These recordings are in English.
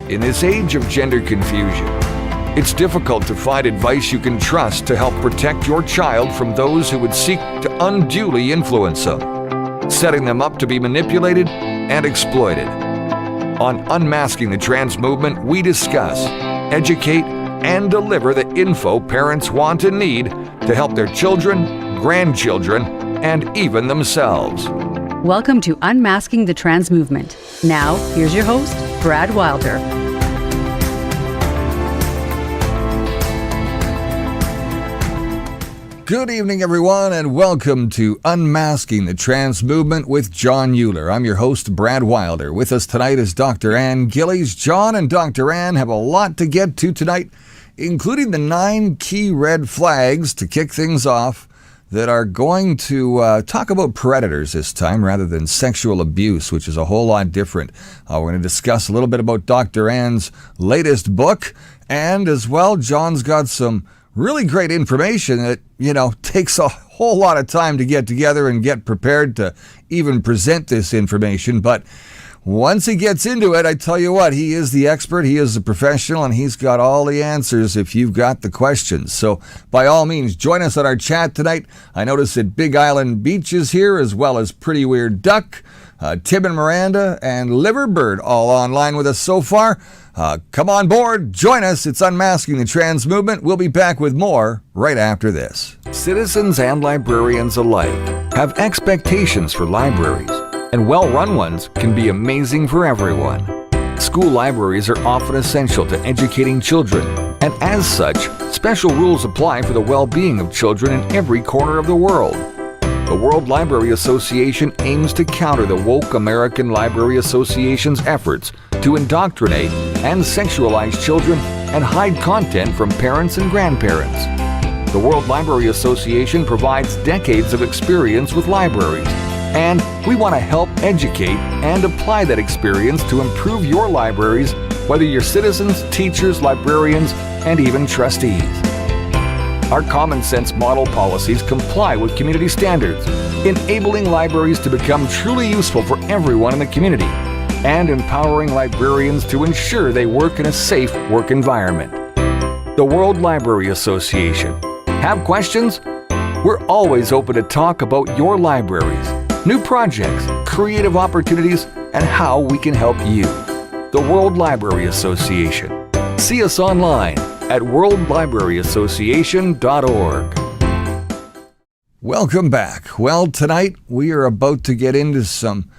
In this age of gender confusion, it's difficult to find advice you can trust to help protect your child from those who would seek to unduly influence them, setting them up to be manipulated and exploited. On Unmasking the Trans Movement, we discuss, educate, and deliver the info parents want and need to help their children, grandchildren, and even themselves. Welcome to Unmasking the Trans Movement. Now, here's your host, Brad Wilder. Good evening, everyone, and welcome to Unmasking the Trans Movement with Jon Uhler. I'm your host, Brad Wilder. With us tonight is Dr. Ann Gillies. Jon and Dr. Ann have a lot to get to tonight, including the 9 key red flags to kick things off that are going to talk about predators this time rather than sexual abuse, which is a whole lot different. We're going to discuss a little bit about Dr. Ann's latest book, and as well, Jon's got some really great information that, takes a whole lot of time to get together and get prepared to even present this information. But once he gets into it, I tell you what, he is the expert, he is the professional, and he's got all the answers if you've got the questions. So by all means, join us on our chat tonight. I notice that Big Island Beach is here, as well as Pretty Weird Duck, Tim and Miranda, and Liverbird all online with us so far. Come on board, join us. It's Unmasking the Trans Movement. We'll be back with more right after this. Citizens and librarians alike have expectations for libraries, and well-run ones can be amazing for everyone. School libraries are often essential to educating children, and as such, special rules apply for the well-being of children in every corner of the world. The World Library Association aims to counter the woke American Library Association's efforts to indoctrinate and sexualize children and hide content from parents and grandparents. The World Library Association provides decades of experience with libraries, and we want to help educate and apply that experience to improve your libraries, whether you're citizens, teachers, librarians, and even trustees. Our common sense model policies comply with community standards, enabling libraries to become truly useful for everyone in the community, and empowering librarians to ensure they work in a safe work environment. The World Library Association. Have questions? We're always open to talk about your libraries, new projects, creative opportunities, and how we can help you. The World Library Association. See us online at worldlibraryassociation.org. Welcome back. Well, tonight we are about to get into some,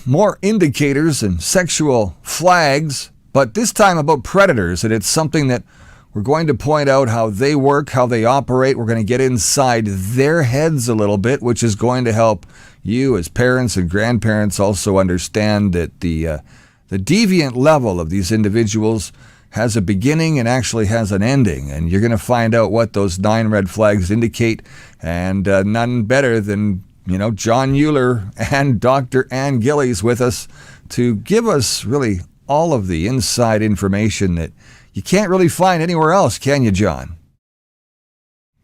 more indicators and sexual flags, but this time about predators, and it's something that we're going to point out how they work, how they operate. We're going to get inside their heads a little bit, which is going to help you as parents and grandparents also understand that the deviant level of these individuals has a beginning and actually has an ending. And you're going to find out what those 9 red flags indicate. And none better than, Jon Uhler and Dr. Ann Gillies with us to give us really all of the inside information that you can't really find anywhere else, can you, Jon?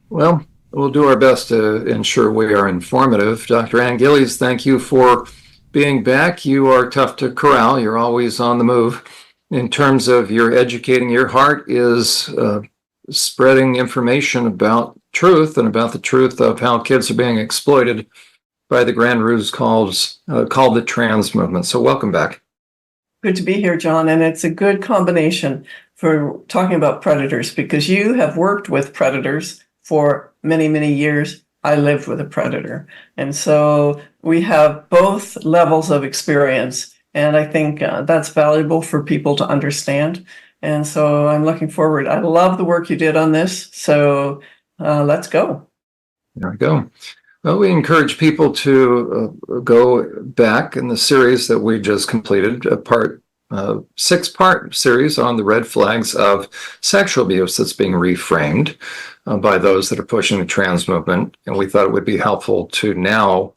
Well, we'll do our best to ensure we are informative. Dr. Ann Gillies, thank you for being back. You are tough to corral. You're always on the move. In terms of your educating, your heart is spreading information about truth and about the truth of how kids are being exploited by the grand ruse called the trans movement. So welcome back. Good to be here, Jon, and it's a good combination for talking about predators because you have worked with predators for many, many years. I lived with a predator, and so we have both levels of experience. And I think that's valuable for people to understand. And so I'm looking forward. I love the work you did on this. So let's go. There we go. Well, we encourage people to go back in the series that we just completed, a 6-part series on the red flags of sexual abuse that's being reframed by those that are pushing the trans movement. And we thought it would be helpful to now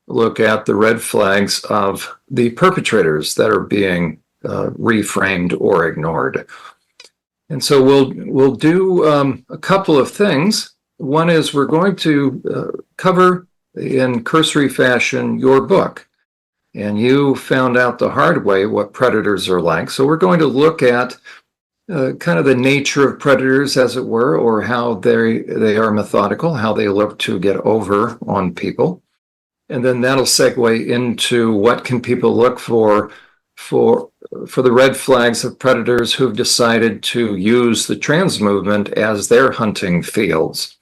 look at the red flags of the perpetrators that are being reframed or ignored. And so we'll do a couple of things. One is we're going to cover in cursory fashion your book. and you found out the hard way what predators are like. So we're going to look at kind of the nature of predators, as it were, or how they are methodical, how they look to get over on people. And then that'll segue into what can people look for the red flags of predators who've decided to use the trans movement as their hunting fields.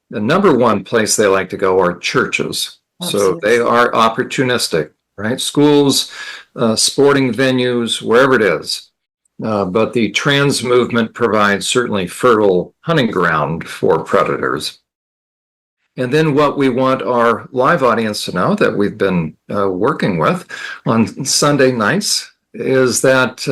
The number one place they like to go are churches. Absolutely. So they are opportunistic, right? Schools, sporting venues, wherever it is. But the trans movement provides certainly fertile hunting ground for predators. And then what we want our live audience to know that we've been working with on Sunday nights is that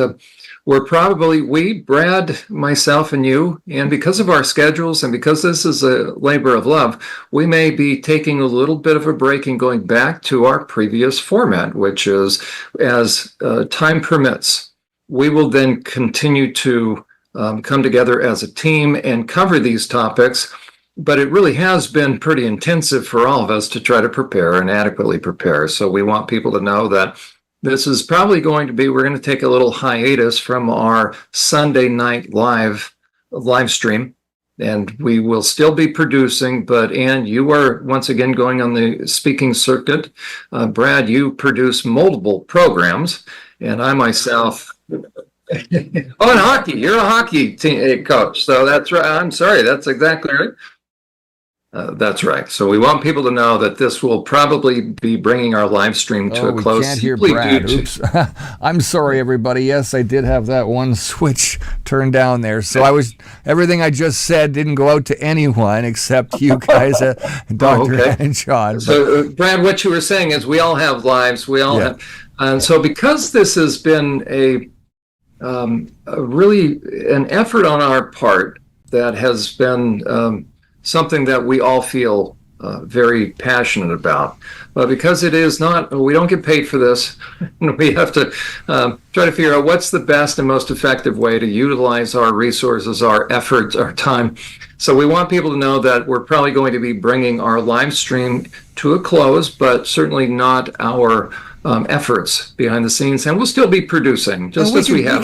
Brad, myself, and you, and because of our schedules and because this is a labor of love, we may be taking a little bit of a break and going back to our previous format, which is as time permits. We will then continue to come together as a team and cover these topics. But it really has been pretty intensive for all of us to try to prepare and adequately prepare. So we want people to know that this is probably going to be, we're going to take a little hiatus from our Sunday night live stream. And we will still be producing, but Ann, you are once again going on the speaking circuit. Brad, you produce multiple programs, and I myself... Oh, in hockey, you're a hockey coach. So that's right. I'm sorry, that's exactly right. That's right. So we want people to know that this will probably be bringing our live stream to a close. We can't hear Brad. Oops. I'm sorry, everybody. Yes, I did have that one switch turned down there. So everything I just said didn't go out to anyone except you guys, Dr. and Jon. So, Brad, what you were saying is we all have lives. We all have. And so because this has been a really an effort on our part that has been something that we all feel very passionate about. But because it is not, we don't get paid for this, we have to try to figure out what's the best and most effective way to utilize our resources, our efforts, our time. So we want people to know that we're probably going to be bringing our live stream to a close, but certainly not our efforts behind the scenes. And we'll still be producing, just as we have.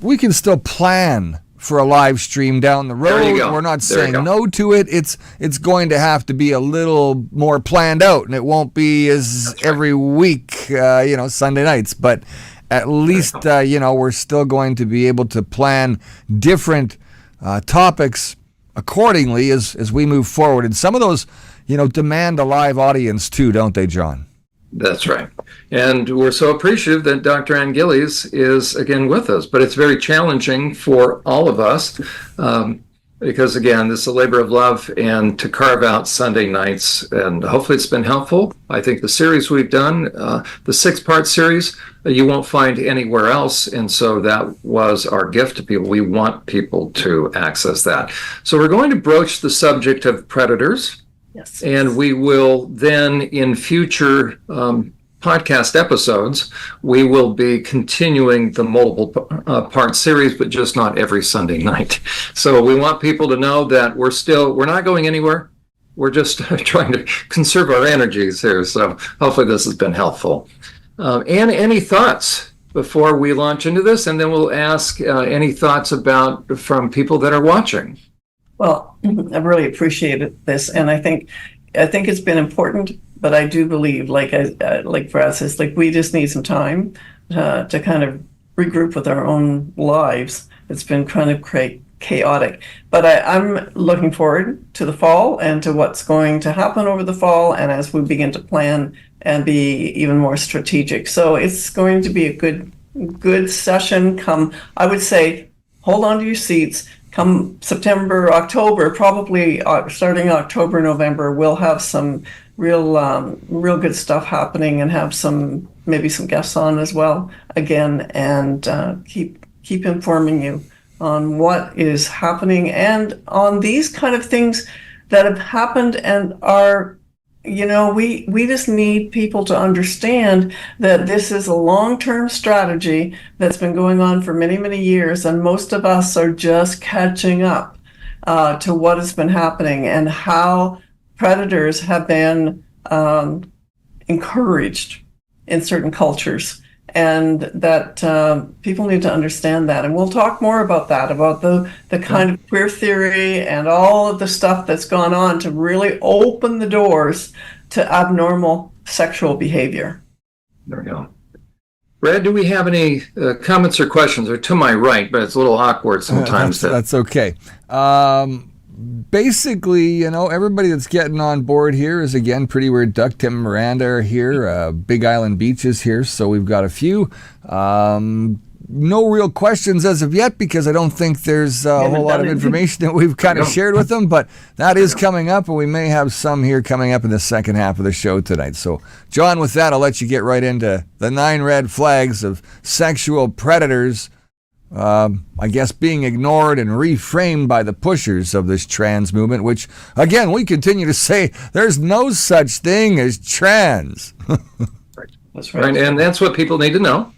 We can still plan for a live stream down the road. We're not saying no to it. It's going to have to be a little more planned out, and it won't be as every week, Sunday nights. But at least, we're still going to be able to plan different topics accordingly as we move forward. And some of those, demand a live audience too, don't they, Jon? That's right. And we're so appreciative that Dr. Ann Gillies is again with us, but it's very challenging for all of us because again, this is a labor of love and to carve out Sunday nights, and hopefully it's been helpful. I think the series we've done, the 6-part series, you won't find anywhere else. And so that was our gift to people. We want people to access that. So we're going to broach the subject of predators. Yes. And we will then, in future podcast episodes, we will be continuing the multiple part series, but just not every Sunday night. So we want people to know that we're not going anywhere. We're just trying to conserve our energies here. So hopefully this has been helpful. And any thoughts before we launch into this? And then we'll ask any thoughts from people that are watching. Well, I really appreciated this, and I think it's been important. But I do believe, like Brad says, we just need some time to kind of regroup with our own lives. It's been kind of chaotic. But I'm looking forward to the fall and to what's going to happen over the fall, and as we begin to plan and be even more strategic. So it's going to be a good session. I would say, hold on to your seats. Come September, October, probably starting October, November, we'll have some real good stuff happening and have maybe some guests on as well again, and keep informing you on what is happening and on these kind of things that have happened and are. We just need people to understand that this is a long-term strategy that's been going on for many, many years, and most of us are just catching up to what has been happening and how predators have been encouraged in certain cultures. And that people need to understand that. And we'll talk more about that, about the kind of queer theory and all of the stuff that's gone on to really open the doors to abnormal sexual behavior. There we go. Brad, do we have any comments or questions? Or to my right, but it's a little awkward sometimes. That's okay. Basically, everybody that's getting on board here is, again, Pretty Weird Duck. Tim and Miranda are here. Big Island Beach is here, so we've got a few. No real questions as of yet, because I don't think there's a whole lot of information that we've kind of shared with them, but that is coming up, and we may have some here coming up in the second half of the show tonight. So, John, with that, I'll let you get right into the 9 red flags of sexual predators, I guess, being ignored and reframed by the pushers of this trans movement, which, again, we continue to say there's no such thing as trans. That's right. And that's what people need to know.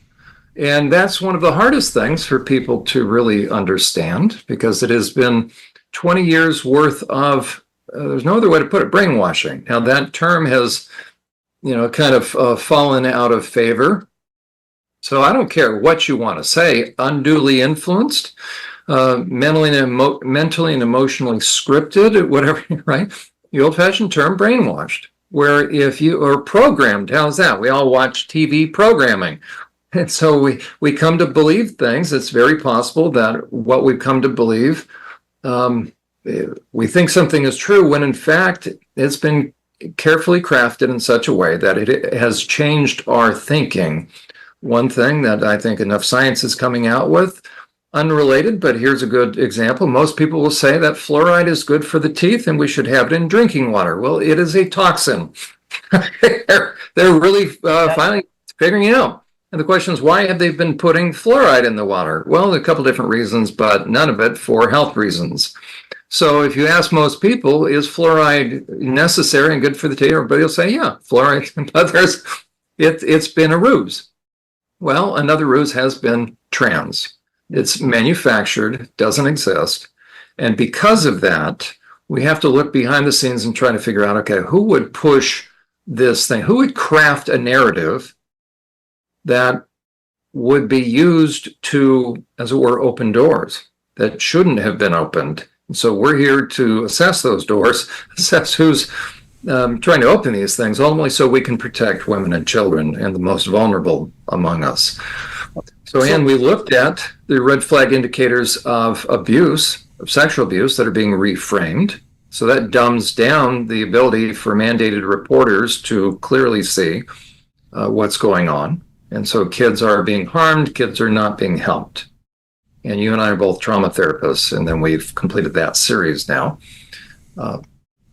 And that's one of the hardest things for people to really understand, because it has been 20 years worth of, there's no other way to put it, brainwashing. Now, that term has, kind of fallen out of favor. So I don't care what you want to say, unduly influenced, mentally and emotionally scripted, whatever, right? The old-fashioned term, brainwashed, where if you are programmed, how's that? We all watch TV programming. And so we come to believe things. It's very possible that what we've come to believe, we think something is true when in fact it's been carefully crafted in such a way that it has changed our thinking. One thing that I think enough science is coming out with, unrelated, but here's a good example. Most people will say that fluoride is good for the teeth and we should have it in drinking water. Well, it is a toxin. They're really finally figuring it out. And the question is, why have they been putting fluoride in the water? Well, a couple different reasons, but none of it for health reasons. So if you ask most people, is fluoride necessary and good for the teeth? Everybody will say, yeah, fluoride, but it's been a ruse. Well, another ruse has been trans. It's manufactured, doesn't exist. And because of that, we have to look behind the scenes and try to figure out, okay, who would push this thing? Who would craft a narrative that would be used to, as it were, open doors that shouldn't have been opened? And so we're here to assess those doors, assess who's trying to open these things, ultimately so we can protect women and children and the most vulnerable among us. So, Anne, we looked at the red flag indicators of abuse, of sexual abuse, that are being reframed. So that dumbs down the ability for mandated reporters to clearly see what's going on. And so kids are being harmed, kids are not being helped. And you and I are both trauma therapists, and then we've completed that series now.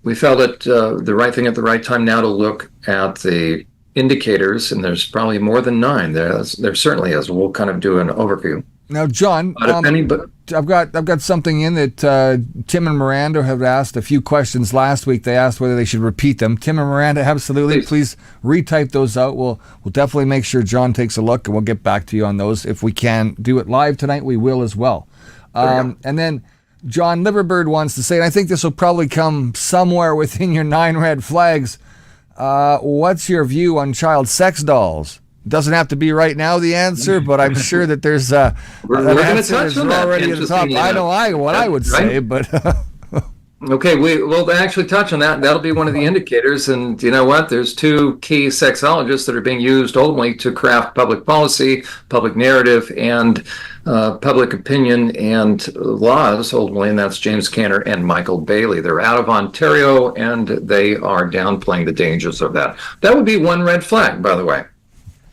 We felt it the right thing at the right time now to look at the indicators, and there's probably more than 9. There certainly is. We'll kind of do an overview. Now, John, I've got something in that Tim and Miranda have asked a few questions last week. They asked whether they should repeat them. Tim and Miranda, absolutely. Please retype those out. We'll definitely make sure John takes a look, and we'll get back to you on those. If we can do it live tonight, we will as well. And then John Liverbird wants to say, and I think this will probably come somewhere within your 9 red flags, what's your view on child sex dolls? Doesn't have to be right now the answer, but I'm sure that there's we're going to touch on that. Already at the top. I know what I would say, but okay, we'll actually touch on that. That'll be one of the indicators. And you know what? There's 2 key sexologists that are being used ultimately to craft public policy, public narrative, and public opinion and laws ultimately, and that's James Cantor and Michael Bailey. They're out of Ontario, and they are downplaying the dangers of that. That would be one red flag, by the way.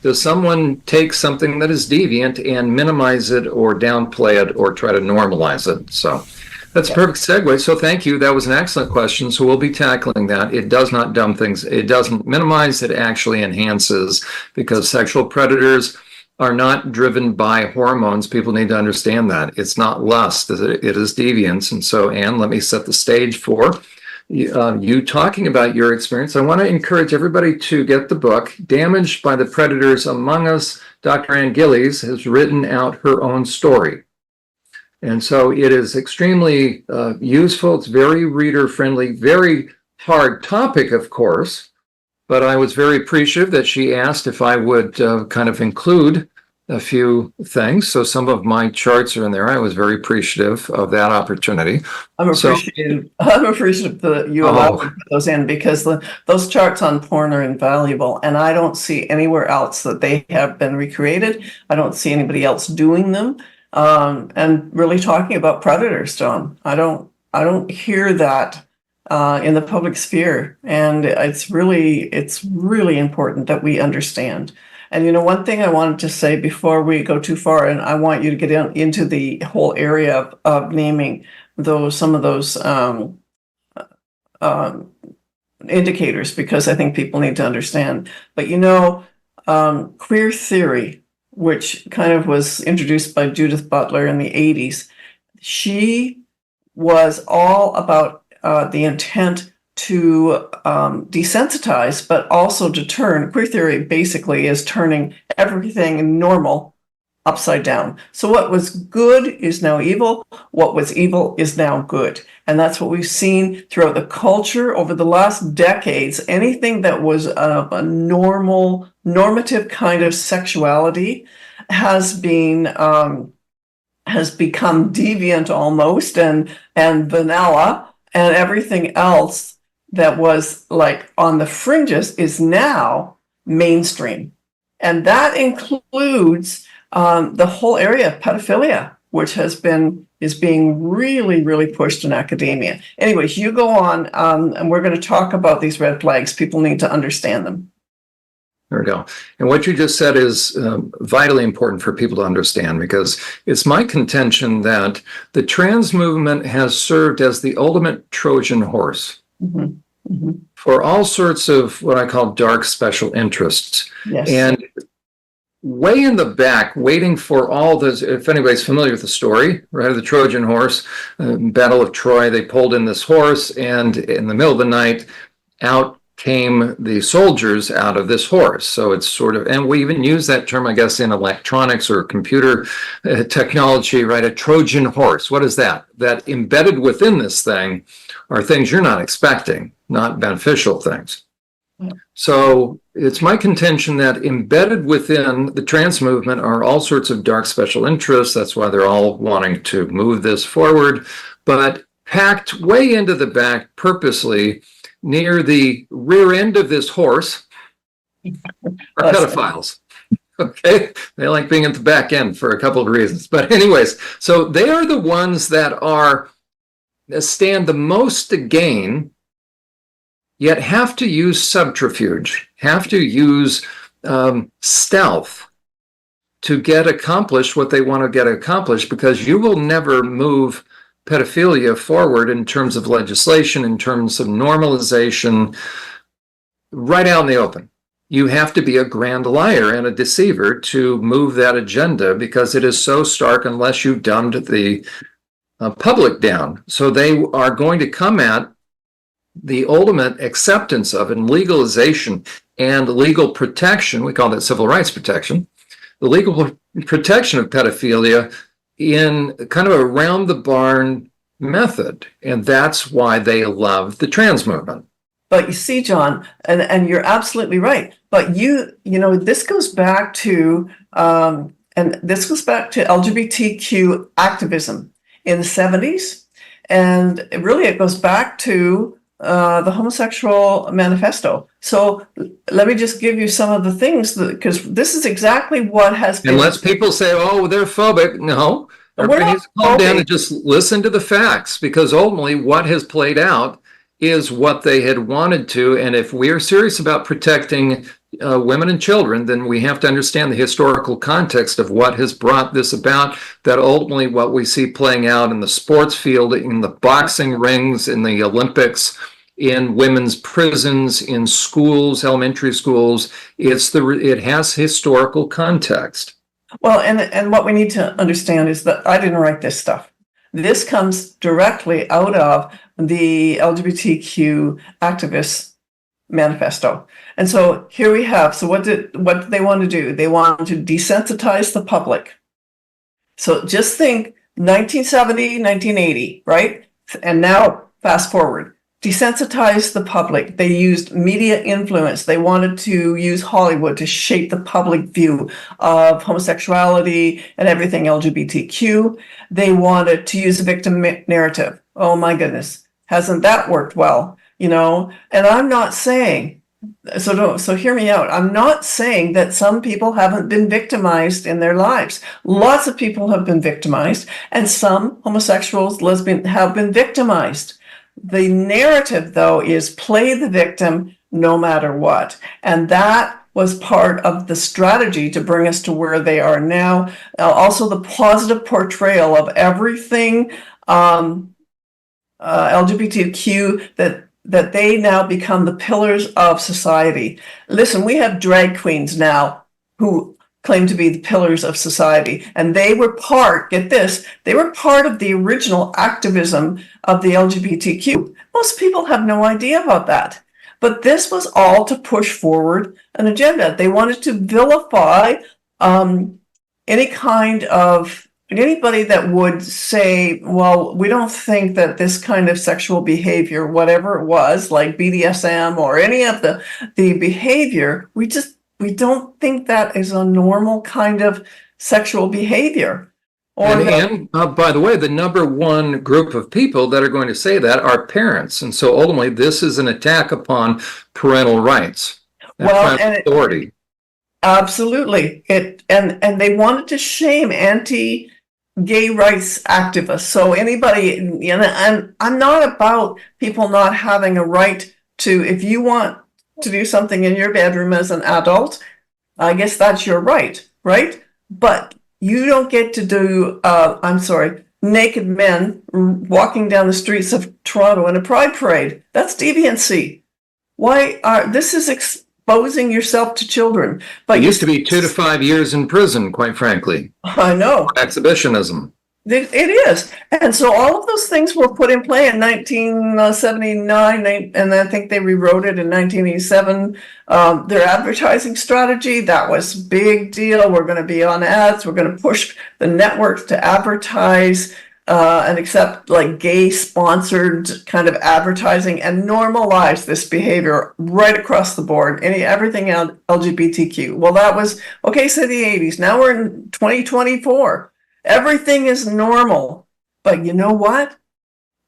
Does someone take something that is deviant and minimize it or downplay it or try to normalize it? So that's a perfect segue. So thank you. That was an excellent question. So we'll be tackling that. It does not dumb things. It doesn't minimize. It actually enhances, because sexual predators are not driven by hormones. People need to understand that. It's not lust. It is deviance. And so, Anne, let me set the stage for you talking about your experience. I want to encourage everybody to get the book, Damaged by the Predators Among Us. Dr. Ann Gillies has written out her own story. And so it is extremely useful. It's very reader-friendly, very hard topic, of course, but I was very appreciative that she asked if I would kind of include a few things. So some of my charts are in there. I was very appreciative of that opportunity. I'm appreciative. I'm appreciative that you allowed me to put those in, because those charts on porn are invaluable, and I don't see anywhere else that they have been recreated. I don't see anybody else doing them, and really talking about predators, John. I don't hear that in the public sphere, and it's really important that we understand. And one thing I wanted to say before we go too far, and I want you to get into the whole area of naming some of those indicators, because I think people need to understand. But queer theory, which kind of was introduced by Judith Butler in the 80s, she was all about the intent to desensitize, but also to turn. Queer theory basically is turning everything normal upside down. So what was good is now evil. What was evil is now good. And that's what we've seen throughout the culture over the last decades. Anything that was a normative kind of sexuality has become deviant almost, and vanilla, and everything else that was like on the fringes is now mainstream. And that includes the whole area of pedophilia, which is being really, really pushed in academia. Anyways, you go on, and we're going to talk about these red flags. People need to understand them. There we go. And what you just said is vitally important for people to understand, because it's my contention that the trans movement has served as the ultimate Trojan horse for all sorts of what I call dark special interests. Yes. And way in the back, waiting for all this, if anybody's familiar with the story, right, of the Trojan horse, Battle of Troy, they pulled in this horse, and in the middle of the night, out came the soldiers out of this horse. So it's sort of, and we even use that term, I guess, in electronics or computer technology, right? A Trojan horse. What is that? That embedded within this thing are things you're not expecting, not beneficial things. So it's my contention that embedded within the trans movement are all sorts of dark special interests. That's why they're all wanting to move this forward, but packed way into the back purposely near the rear end of this horse are pedophiles. Okay, they like being at the back end for a couple of reasons. But anyways, so they are the ones that stand the most to gain, yet have to use subterfuge, have to use stealth to get accomplished what they want to get accomplished, because you will never move pedophilia forward in terms of legislation, in terms of normalization, right out in the open. You have to be a grand liar and a deceiver to move that agenda, because it is so stark unless you've dumbed the public down. So they are going to come at the ultimate acceptance of and legalization and legal protection. We call that civil rights protection. The legal protection of pedophilia in kind of a round the barn method. And that's why they love the trans movement. But you see, John, and you're absolutely right. But this goes back to LGBTQ activism in the 70s. And really, it goes back to the homosexual manifesto. So let me just give you some of the things, because this is exactly what has been. Unless people say, oh, they're phobic. No, everybody needs to calm down and just listen to the facts, because ultimately what has played out is what they had wanted to. And if we are serious about protecting women and children, then we have to understand the historical context of what has brought this about, that ultimately what we see playing out in the sports field, in the boxing rings, in the Olympics, in women's prisons, in schools, elementary schools, it has historical context. Well, and what we need to understand is that I didn't write this stuff. This comes directly out of the LGBTQ Activists manifesto. And so here we have, so what do they want to do? They want to desensitize the public. So just think 1970, 1980, right? And now fast forward desensitize the public. They used media influence. They wanted to use Hollywood to shape the public view of homosexuality and everything LGBTQ. They wanted to use a victim narrative. Oh my goodness, hasn't that worked well? And I'm not saying, so hear me out. I'm not saying that some people haven't been victimized in their lives. Lots of people have been victimized, and some homosexuals, lesbians have been victimized. The narrative, though, is play the victim no matter what. And that was part of the strategy to bring us to where they are now. Also, the positive portrayal of everything LGBTQ, that they now become the pillars of society. Listen, we have drag queens now who claim to be the pillars of society. And they were get this, they were part of the original activism of the LGBTQ. Most people have no idea about that. But this was all to push forward an agenda. They wanted to vilify anybody that would say, well, we don't think that this kind of sexual behavior, whatever it was, like BDSM or any of the behavior, we don't think that is a normal kind of sexual behavior. And by the way, the number one group of people that are going to say that are parents. And so ultimately, this is an attack upon parental rights and parental authority. Absolutely. And they wanted to shame anti-gay rights activists. So anybody, and I'm not about people not having a right to, if you want to do something in your bedroom as an adult, I guess that's your right? But you don't get to do, naked men walking down the streets of Toronto in a pride parade. That's deviancy. This is exposing yourself to children. But it used to be 2 to 5 years in prison, quite frankly. I know. Exhibitionism. It is. And so all of those things were put in play in 1979, and I think they rewrote it in 1987. Their advertising strategy, that was big deal. We're going to be on ads. We're going to push the networks to advertise and accept like gay sponsored kind of advertising and normalize this behavior right across the board. Everything LGBTQ. Well, that was, okay, so the 80s. Now we're in 2024. Everything is normal, but you know what?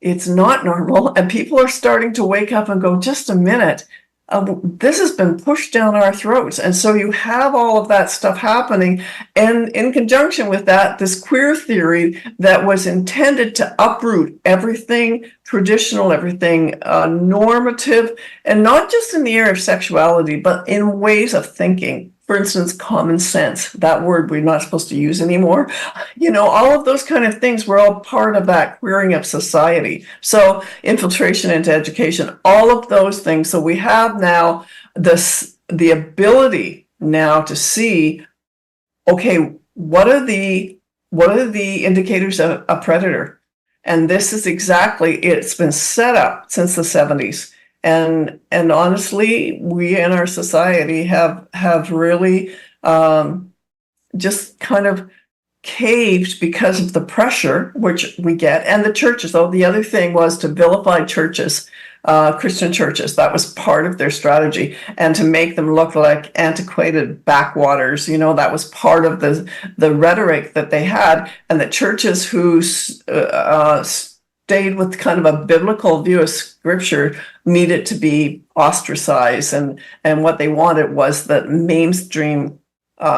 It's not normal, and people are starting to wake up and go, just a minute, this has been pushed down our throats. And so you have all of that stuff happening, and in conjunction with that, this queer theory that was intended to uproot everything traditional, everything normative, and not just in the area of sexuality, but in ways of thinking. For instance, common sense, that word we're not supposed to use anymore. All of those kind of things were all part of that queering of society. So infiltration into education, all of those things. So we have now the ability now to see, okay, what are the indicators of a predator? And this is it's been set up since the 70s. And honestly, we in our society have really just kind of caved because of the pressure which we get, and the churches. Oh, the other thing was to vilify churches, Christian churches. That was part of their strategy, and to make them look like antiquated backwaters. That was part of the rhetoric that they had, and the churches who stayed with kind of a biblical view of scripture needed to be ostracized. And what they wanted was that mainstream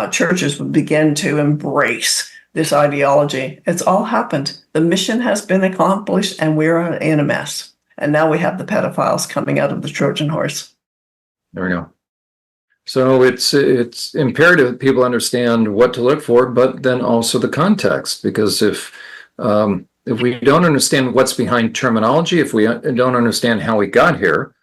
churches would begin to embrace this ideology. It's all happened. The mission has been accomplished, and we're in a mess. And now we have the pedophiles coming out of the Trojan Horse. There we go. So it's imperative that people understand what to look for, but then also the context, because if we don't understand what's behind terminology, if we don't understand how we got here,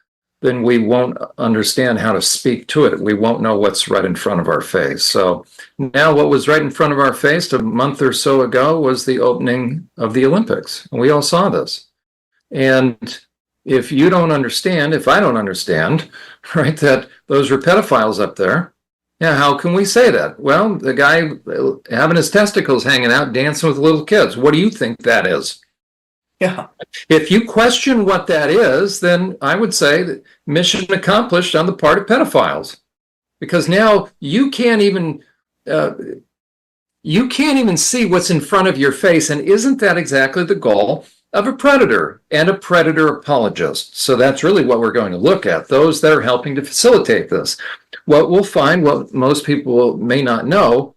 then we won't understand how to speak to it. We won't know what's right in front of our face. So now what was right in front of our face a month or so ago was the opening of the Olympics. And we all saw this. And if you don't understand, if I don't understand, right, that those were pedophiles up there, yeah, how can we say that? Well, the guy having his testicles hanging out, dancing with little kids. What do you think that is? Yeah. If you question what that is, then I would say that mission accomplished on the part of pedophiles, because now you can't even see what's in front of your face. And isn't that exactly the goal of a predator and a predator apologist? So that's really what we're going to look at, those that are helping to facilitate this. What we'll find, what most people may not know,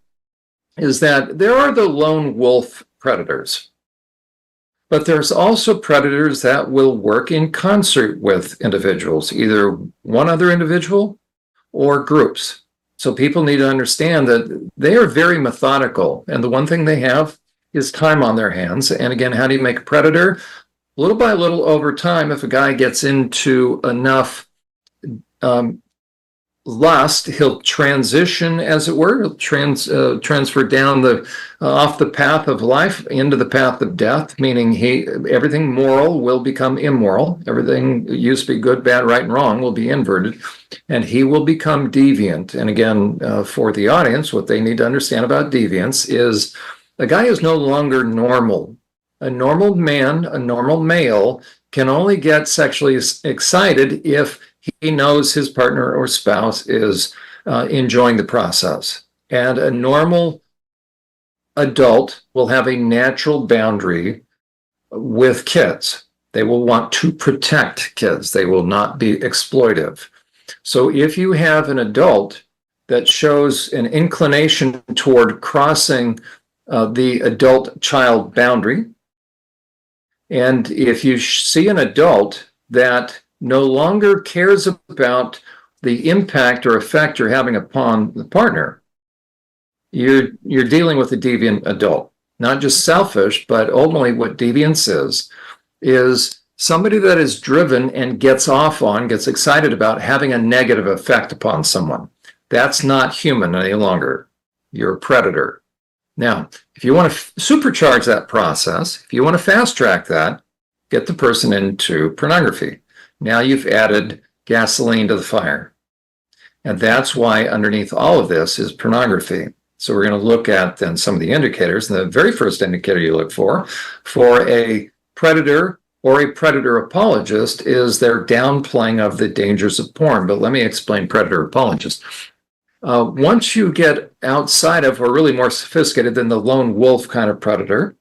is that there are the lone wolf predators. But there's also predators that will work in concert with individuals, either one other individual or groups. So people need to understand that they are very methodical. And the one thing they have is time on their hands. And again, how do you make a predator? Little by little over time, if a guy gets into enough lust, he'll transition, as it were, he'll transfer down off the path of life into the path of death, meaning everything moral will become immoral. Everything used to be good, bad, right, and wrong will be inverted, and he will become deviant. And again, for the audience, what they need to understand about deviance is a guy is no longer normal. A normal man, a normal male, can only get sexually excited if he knows his partner or spouse is enjoying the process. And a normal adult will have a natural boundary with kids. They will want to protect kids. They will not be exploitive. So if you have an adult that shows an inclination toward crossing the adult-child boundary, and if you see an adult that no longer cares about the impact or effect you're having upon the partner, you're dealing with a deviant adult. Not just selfish, but ultimately what deviance is somebody that is driven and gets excited about having a negative effect upon someone. That's not human any longer. You're a predator. Now, if you want to supercharge that process, if you want to fast track that, get the person into pornography. Now you've added gasoline to the fire. And that's why underneath all of this is pornography. So we're going to look at then some of the indicators. And the very first indicator you look for a predator or a predator apologist is their downplaying of the dangers of porn. But let me explain predator apologist. Once you get outside of, or really more sophisticated than the lone wolf kind of predator,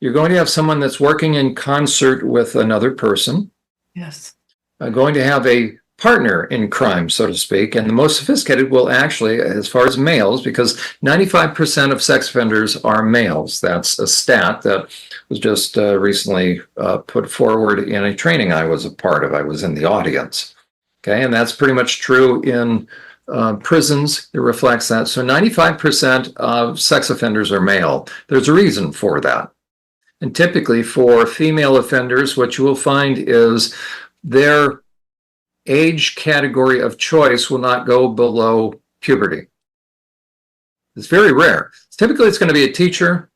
you're going to have someone that's working in concert with another person. Yes. Going to have a partner in crime, so to speak. And the most sophisticated will actually, as far as males, because 95% of sex offenders are males. That's a stat that was just recently put forward in a training I was a part of. I was in the audience. Okay, and that's pretty much true in prisons. It reflects that. So 95% of sex offenders are male. There's a reason for that. And typically for female offenders, what you will find is their age category of choice will not go below puberty. It's very rare. Typically, it's going to be a teacher,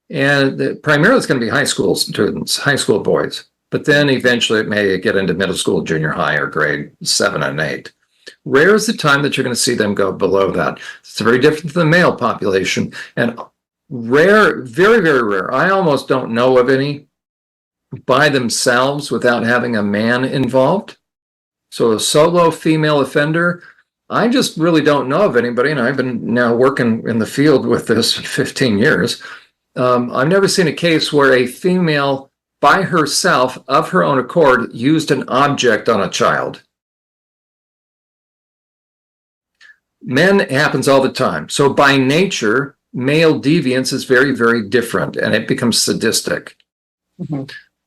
and primarily it's going to be high school students, high school boys. But then eventually it may get into middle school, junior high, or grade 7 and 8. Rare is the time that you're going to see them go below that. It's very different than the male population. And rare, very, very rare. I almost don't know of any by themselves without having a man involved. So a solo female offender, I just really don't know of anybody, and I've been now working in the field with this 15 years. I've never seen a case where a female by herself, of her own accord, used an object on a child. Men, it happens all the time. So by nature, male deviance is very, very different, and it becomes sadistic. Mm-hmm.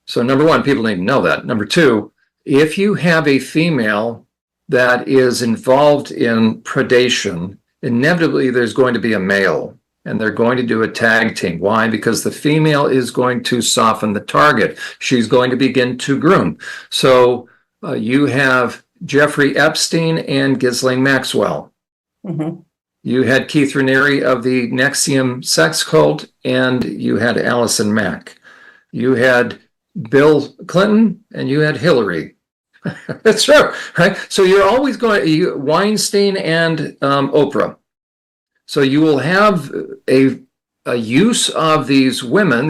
So number one, people need to know that. Number two, if you have a female that is involved in predation, inevitably there's going to be a male, and they're going to do a tag team. Why? Because the female is going to soften the target. She's going to begin to groom. So you have Jeffrey Epstein and Ghislaine Maxwell. Mm-hmm. You had Keith Raniere of the Nexium sex cult, and you had Allison Mack. You had Bill Clinton, and you had Hillary. That's true, right? So you're always Weinstein and Oprah. So you will have a use of these women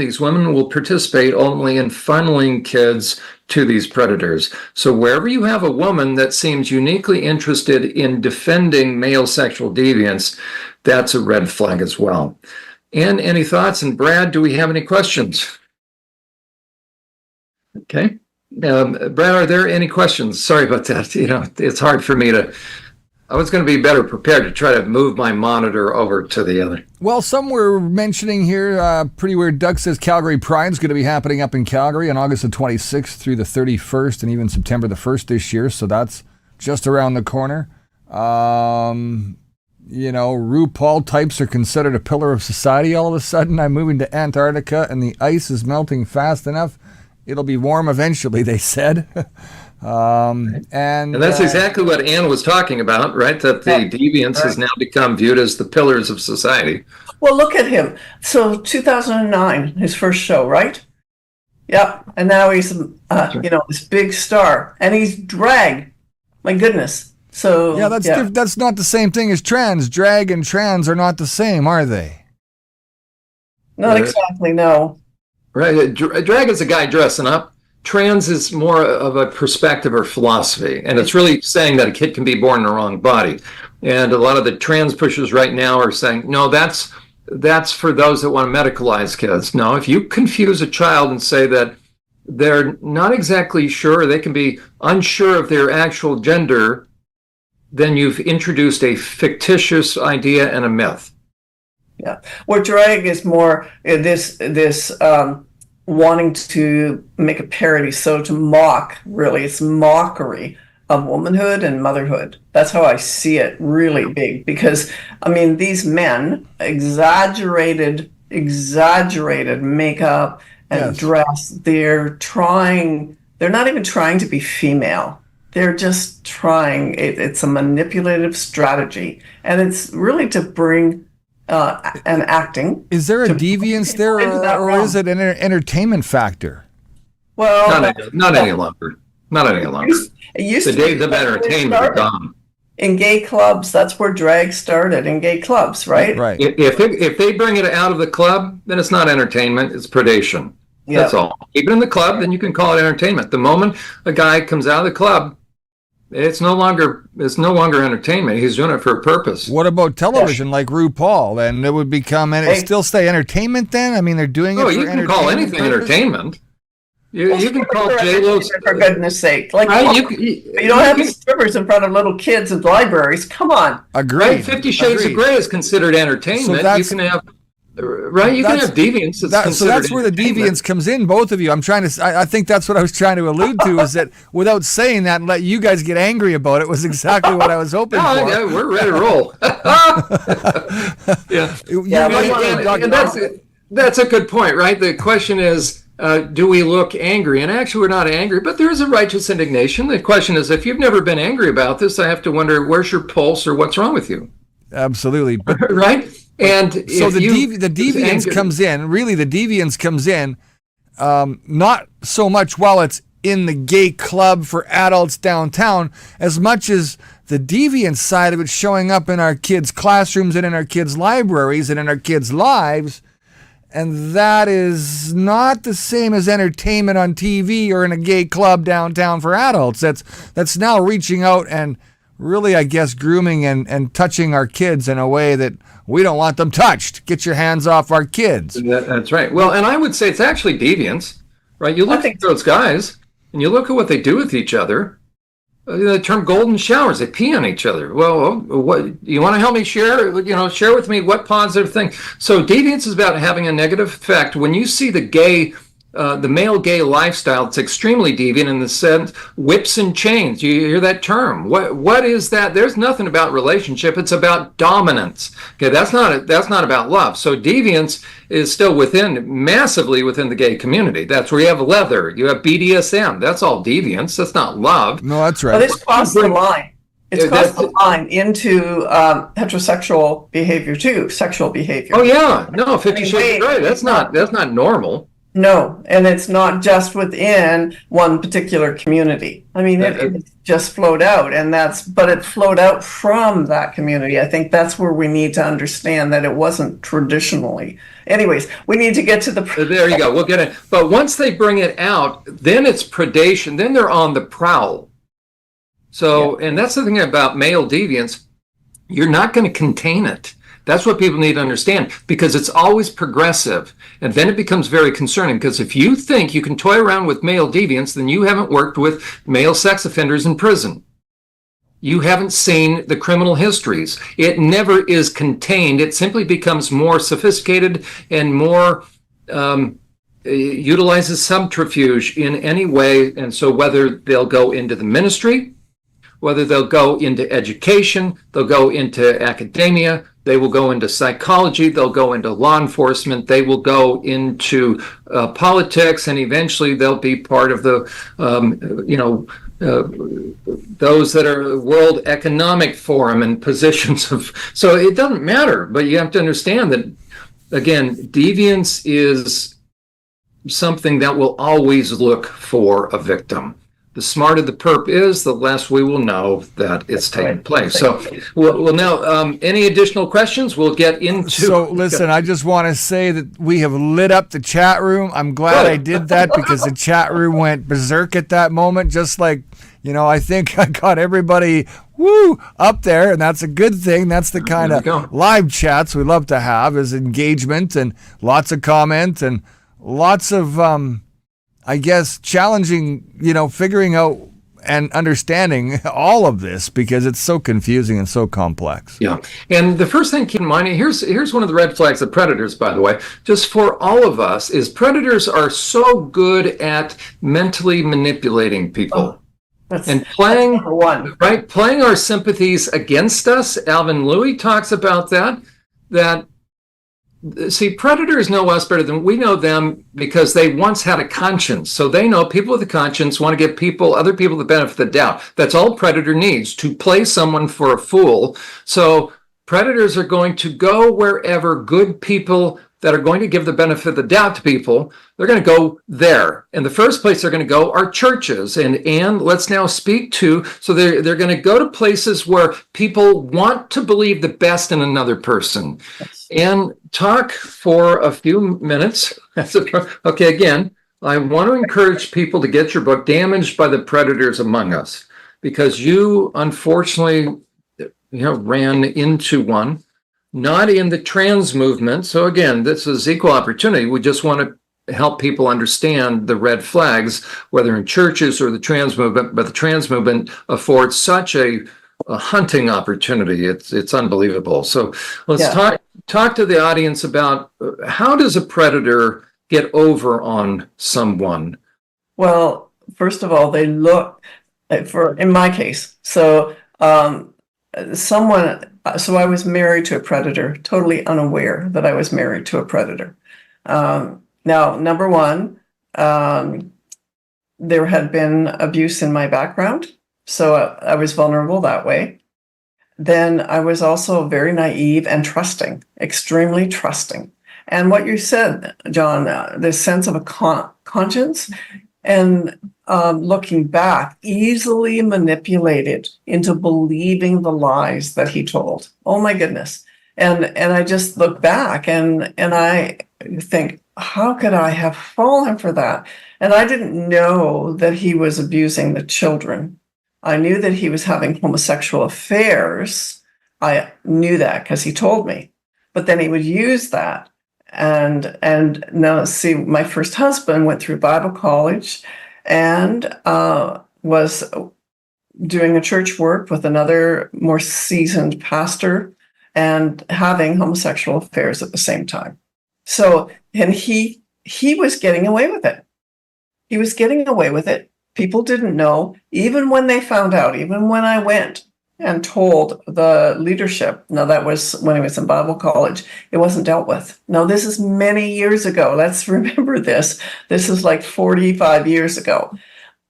will participate only in funneling kids to these predators. So wherever you have a woman that seems uniquely interested in defending male sexual deviance, that's a red flag as well. And any thoughts? And Brad, do we have any questions? Okay. Brad, are there any questions? Sorry about that. It's hard for me to... I was going to be better prepared to try to move my monitor over to the other. Well, some were mentioning here, Pretty Weird Doug says Calgary Pride is going to be happening up in Calgary on August the 26th through the 31st and even September the 1st this year. So that's just around the corner. RuPaul types are considered a pillar of society all of a sudden. I'm moving to Antarctica and the ice is melting fast enough. It'll be warm eventually, they said. And that's exactly what Ann was talking about, right? That the deviance has now become viewed as the pillars of society. Well, look at him. So 2009, his first show, right? Yep. And now he's, this big star. And he's drag. My goodness. So yeah, that's not the same thing as trans. Drag and trans are not the same, are they? Not exactly, no. Right. Drag is a guy dressing up. Trans is more of a perspective or philosophy, and it's really saying that a kid can be born in the wrong body. And a lot of the trans pushers right now are saying, no, that's for those that want to medicalize kids. No, if you confuse a child and say that they're not exactly sure, they can be unsure of their actual gender, then you've introduced a fictitious idea and a myth. Yeah. Where drag is more this wanting to make a parody, so to mock, really, it's mockery of womanhood and motherhood. That's how I see it really big, because, these men, exaggerated makeup and dress, they're not even trying to be female. They're just trying, it's a manipulative strategy, and it's really to bring and acting. Is there a deviance there, or is it an entertainment factor? Well, not any longer. Not any longer. It used the to days of entertainment are gone. In gay clubs, that's where drag started, in gay clubs, right? Right. If they bring it out of the club, then it's not entertainment, it's predation. Yep. That's all. Keep it in the club, then you can call it entertainment. The moment a guy comes out of the club, it's no longer entertainment. He's doing it for a purpose. What about television like RuPaul? Then it would become still stay entertainment then? They're doing it for entertainment. You can call anything entertainment. You can call J-Lo, for goodness sake. Like, you don't have strippers in front of little kids in libraries. Come on. Agreed. Right? 50 Shades of Grey is considered entertainment. So you can have deviance. So that's where the deviance comes in, both of you. I think that's what I was trying to allude to, is that without saying that and let you guys get angry about it was exactly what I was hoping for. Yeah, we're ready to roll. That's a good point, right? The question is, do we look angry? And actually, we're not angry, but there is a righteous indignation. The question is, if you've never been angry about this, I have to wonder, where's your pulse or what's wrong with you? Absolutely. Right? And so the deviance comes in, really the deviance comes in, not so much while it's in the gay club for adults downtown, as much as the deviant side of it showing up in our kids' classrooms and in our kids' libraries and in our kids' lives. And that is not the same as entertainment on TV or in a gay club downtown for adults. That's now reaching out and really, I guess, grooming and touching our kids in a way that we don't want them touched. Get your hands off our kids. That's right. Well, and I would say it's actually deviance, right? You look at those guys and you look at what they do with each other. The term golden showers, they pee on each other. Well, what you want to help me share? Share with me what positive thing. So deviance is about having a negative effect. When you see the male gay lifestyle, it's extremely deviant in the sense whips and chains. You hear that term? What is that? There's nothing about relationship. It's about dominance. Okay, that's not about love. So deviance is still massively within the gay community. That's where you have leather, you have BDSM. That's all deviance. That's not love. No, that's right. But it's crossed the line. It's crossed the line into heterosexual behavior too, sexual behavior. Oh yeah, no, 50 Shades of Grey. That's not normal. No, and it's not just within one particular community. I mean, it just flowed out, but it flowed out from that community. I think that's where we need to understand that it wasn't traditionally. Anyways, we need to get to the. There you go. We'll get it. But once they bring it out, then it's predation. Then they're on the prowl. So, and that's the thing about male deviants. You're not going to contain it. That's what people need to understand, because it's always progressive. And then it becomes very concerning, because if you think you can toy around with male deviants, then you haven't worked with male sex offenders in prison. You haven't seen the criminal histories. It never is contained. It simply becomes more sophisticated and more utilizes subterfuge in any way. And so whether they'll go into the ministry, whether they'll go into education, they'll go into academia, they will go into psychology, they'll go into law enforcement, they will go into politics, and eventually they'll be part of the, those that are World Economic Forum and positions of, so it doesn't matter, but you have to understand that, again, deviance is something that will always look for a victim. The smarter the perp is, the less we will know that it's taken place. So, well, now, any additional questions? We'll get into. So, listen, I just want to say that we have lit up the chat room. I'm glad I did that, because the chat room went berserk at that moment. Just like, I think I got everybody up there, and that's a good thing. That's the kind of live chats we love to have, is engagement and lots of comment and lots of I guess challenging, figuring out and understanding all of this, because it's so confusing and so complex. Yeah. And the first thing to keep in mind, here's one of the red flags of predators, by the way, just for all of us, is predators are so good at mentally manipulating people. And playing our sympathies against us. Alvin Louis talks about that. See, predators know us better than we know them, because they once had a conscience. So they know people with a conscience want to give other people the benefit of the doubt. That's all a predator needs, to play someone for a fool. So predators are going to go wherever good people that are going to give the benefit of the doubt to people, they're going to go there. And the first place they're going to go are churches. And let's now speak to, so they're going to go to places where people want to believe the best in another person. And talk for a few minutes. Okay, again, I want to encourage people to get your book, Damaged by the Predators Among Us, because you unfortunately ran into one. Not in the trans movement. So again, this is equal opportunity. We just want to help people understand the red flags, whether in churches or the trans movement. But the trans movement affords such a hunting opportunity. It's unbelievable. So let's talk to the audience about, how does a predator get over on someone? Well, first of all, they look in my case. So So I was married to a predator, totally unaware that I was married to a predator. Now, number one, there had been abuse in my background, so I was vulnerable that way. Then I was also very naive and trusting, extremely trusting. And what you said, John, this sense of a conscience, and looking back, easily manipulated into believing the lies that he told. Oh my goodness. And I just look back and I think, how could I have fallen for that? And I didn't know that he was abusing the children. I knew that he was having homosexual affairs. I knew that because he told me. But then he would use that. And now, see, my first husband went through Bible college and was doing a church work with another more seasoned pastor and having homosexual affairs at the same time. So, and he was getting away with it. He was getting away with it. People didn't know, even when they found out, even when I went and told the leadership. Now, that was when I was in Bible college. It wasn't dealt with. Now, this is many years ago. Let's remember this. This is like 45 years ago.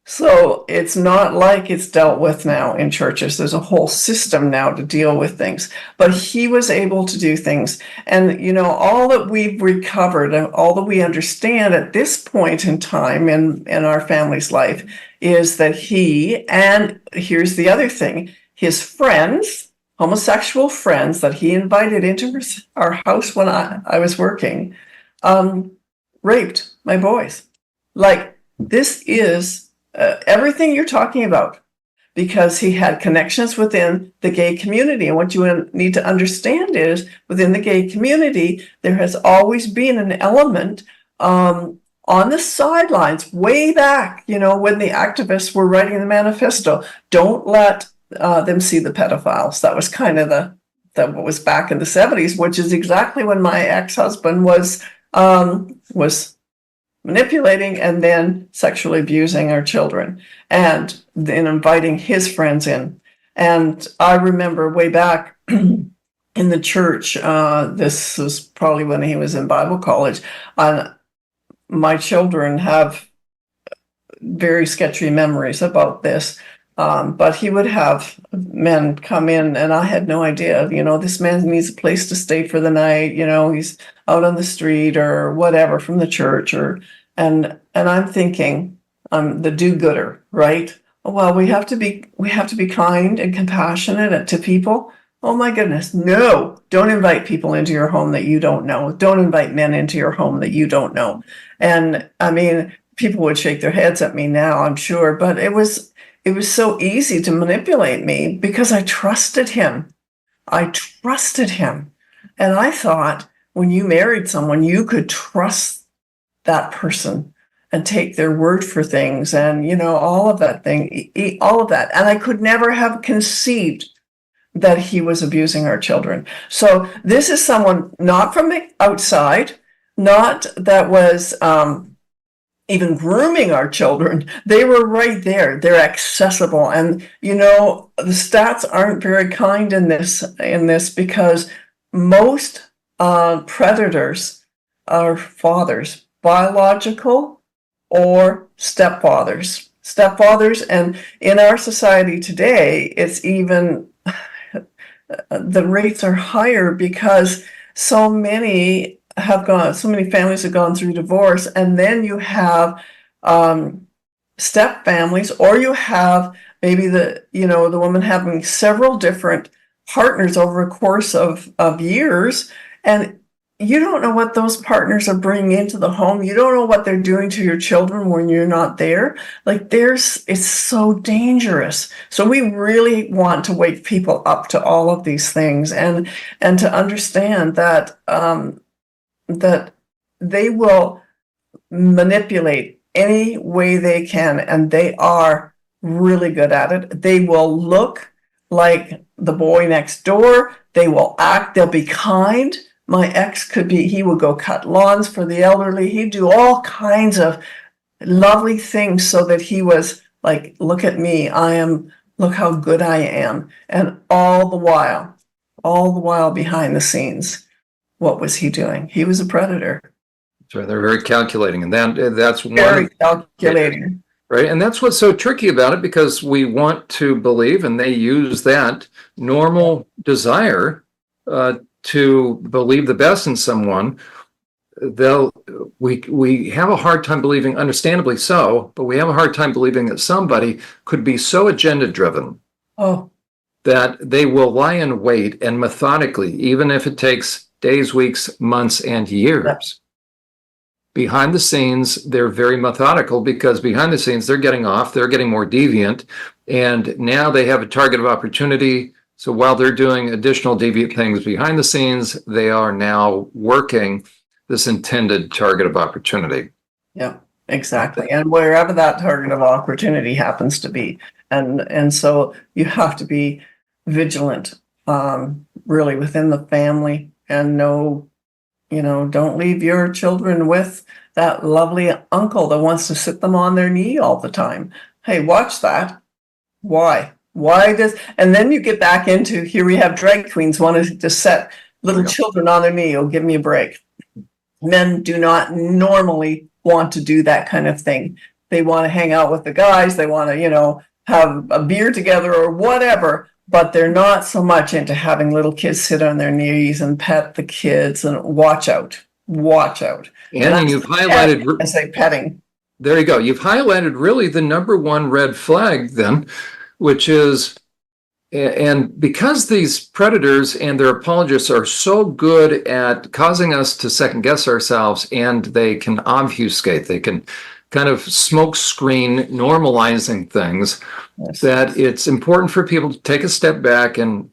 So it's not like it's dealt with now in churches. There's a whole system now to deal with things. But he was able to do things. And, all that we've recovered and all that we understand at this point in time in our family's life is that and here's the other thing, his friends, homosexual friends that he invited into our house when I was working, raped my boys. Like, this is everything you're talking about, because he had connections within the gay community. And what you need to understand is within the gay community, there has always been an element on the sidelines way back, when the activists were writing the manifesto. Don't let them see the pedophiles. That was kind of that was back in the 70s, which is exactly when my ex-husband was manipulating and then sexually abusing our children, and then inviting his friends in. And I remember way back in the church, this was probably when he was in Bible college, my children have very sketchy memories about this. But he would have men come in, and I had no idea, this man needs a place to stay for the night, he's out on the street or whatever from the church, and I'm thinking, I'm the do-gooder, right? Well, we have to be kind and compassionate to people. Oh my goodness, no, don't invite people into your home that you don't know. Don't invite men into your home that you don't know. And I mean, people would shake their heads at me now, I'm sure, but it was so easy to manipulate me because I trusted him. And I thought when you married someone, you could trust that person and take their word for things and, all of that. And I could never have conceived that he was abusing our children. So this is someone not from the outside, not that was even grooming our children. They were right there. They're accessible. And, the stats aren't very kind in this because most predators are fathers, biological or stepfathers. And in our society today, it's even, the rates are higher because so many families have gone through divorce, and then you have step families, or you have maybe the woman having several different partners over a course of years, and you don't know what those partners are bringing into the home. You don't know what they're doing to your children when you're not there. Like, it's so dangerous. So we really want to wake people up to all of these things, and to understand that that they will manipulate any way they can, and they are really good at it. They will look like the boy next door. They will act, they'll be kind. My ex he would go cut lawns for the elderly. He'd do all kinds of lovely things so that he was like, look at me, look how good I am. And all the while behind the scenes, what was he doing? He was a predator. So they're very calculating, and that's very calculating. Right. And that's what's so tricky about it, because we want to believe, and they use that normal desire to believe the best in someone. We have a hard time believing, understandably so, but we have a hard time believing that somebody could be so agenda driven that they will lie in wait and methodically, even if it takes days, weeks, months, and years. Yep. Behind the scenes, they're very methodical, because behind the scenes, they're getting more deviant, and now they have a target of opportunity. So while they're doing additional deviant things behind the scenes, they are now working this intended target of opportunity. Yeah, exactly. And wherever that target of opportunity happens to be. And so you have to be vigilant, really, within the family, and don't leave your children with that lovely uncle that wants to sit them on their knee all the time. Hey, watch that. Why and then you get back into, here we have drag queens wanting to set little children on their knee. Oh, give me a break. Men do not normally want to do that kind of thing. They want to hang out with the guys. They want to, have a beer together or whatever, but they're not so much into having little kids sit on their knees and pet the kids and watch out. Watch out. And you've highlighted. I say petting. There you go. You've highlighted really the number one red flag then, which is, and because these predators and their apologists are so good at causing us to second guess ourselves, and they can obfuscate, they can kind of smoke screen normalizing things, Yes. that it's important for people to take a step back and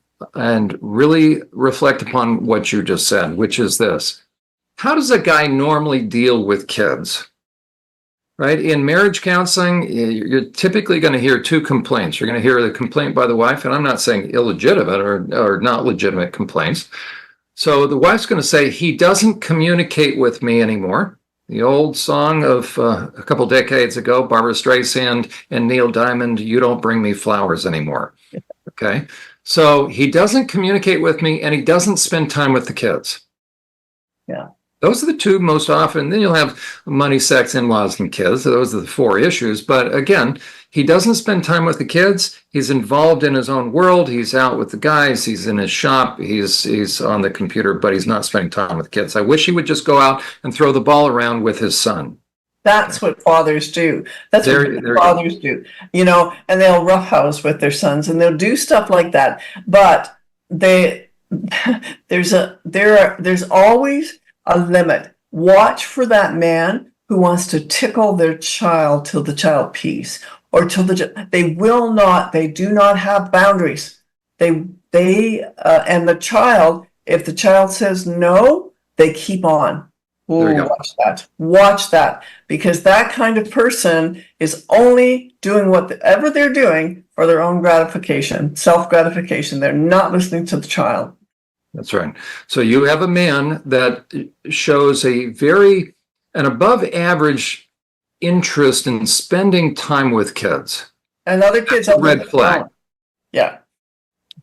really reflect upon what you just said, which is this. How does a guy normally deal with kids? Right? In marriage counseling, you're typically going to hear two complaints. You're going to hear the complaint by the wife, and I'm not saying illegitimate or not legitimate complaints. So the wife's going to say, he doesn't communicate with me anymore. The old song of a couple decades ago, Barbara Streisand and Neil Diamond, "You Don't Bring Me Flowers Anymore." Okay? So he doesn't communicate with me, and he doesn't spend time with the kids. Yeah. Those are the two most often. Then you'll have money, sex, in-laws, and kids. Those are the four issues. But again, he doesn't spend time with the kids. He's involved in his own world. He's out with the guys. He's in his shop. He's on the computer, but he's not spending time with kids. I wish he would just go out and throw the ball around with his son. That's what fathers do. That's what fathers do. And they'll roughhouse with their sons, and they'll do stuff like that. But there's always a limit. Watch for that man who wants to tickle their child till the child pees, or till they do not have boundaries. And the child, if the child says no, they keep on. Ooh, watch that, because that kind of person is only doing whatever they're doing for their own gratification, self-gratification. They're not listening to the child. That's right. So you have a man that shows an above average interest in spending time with kids. And other kids. That's a red flag. Yeah.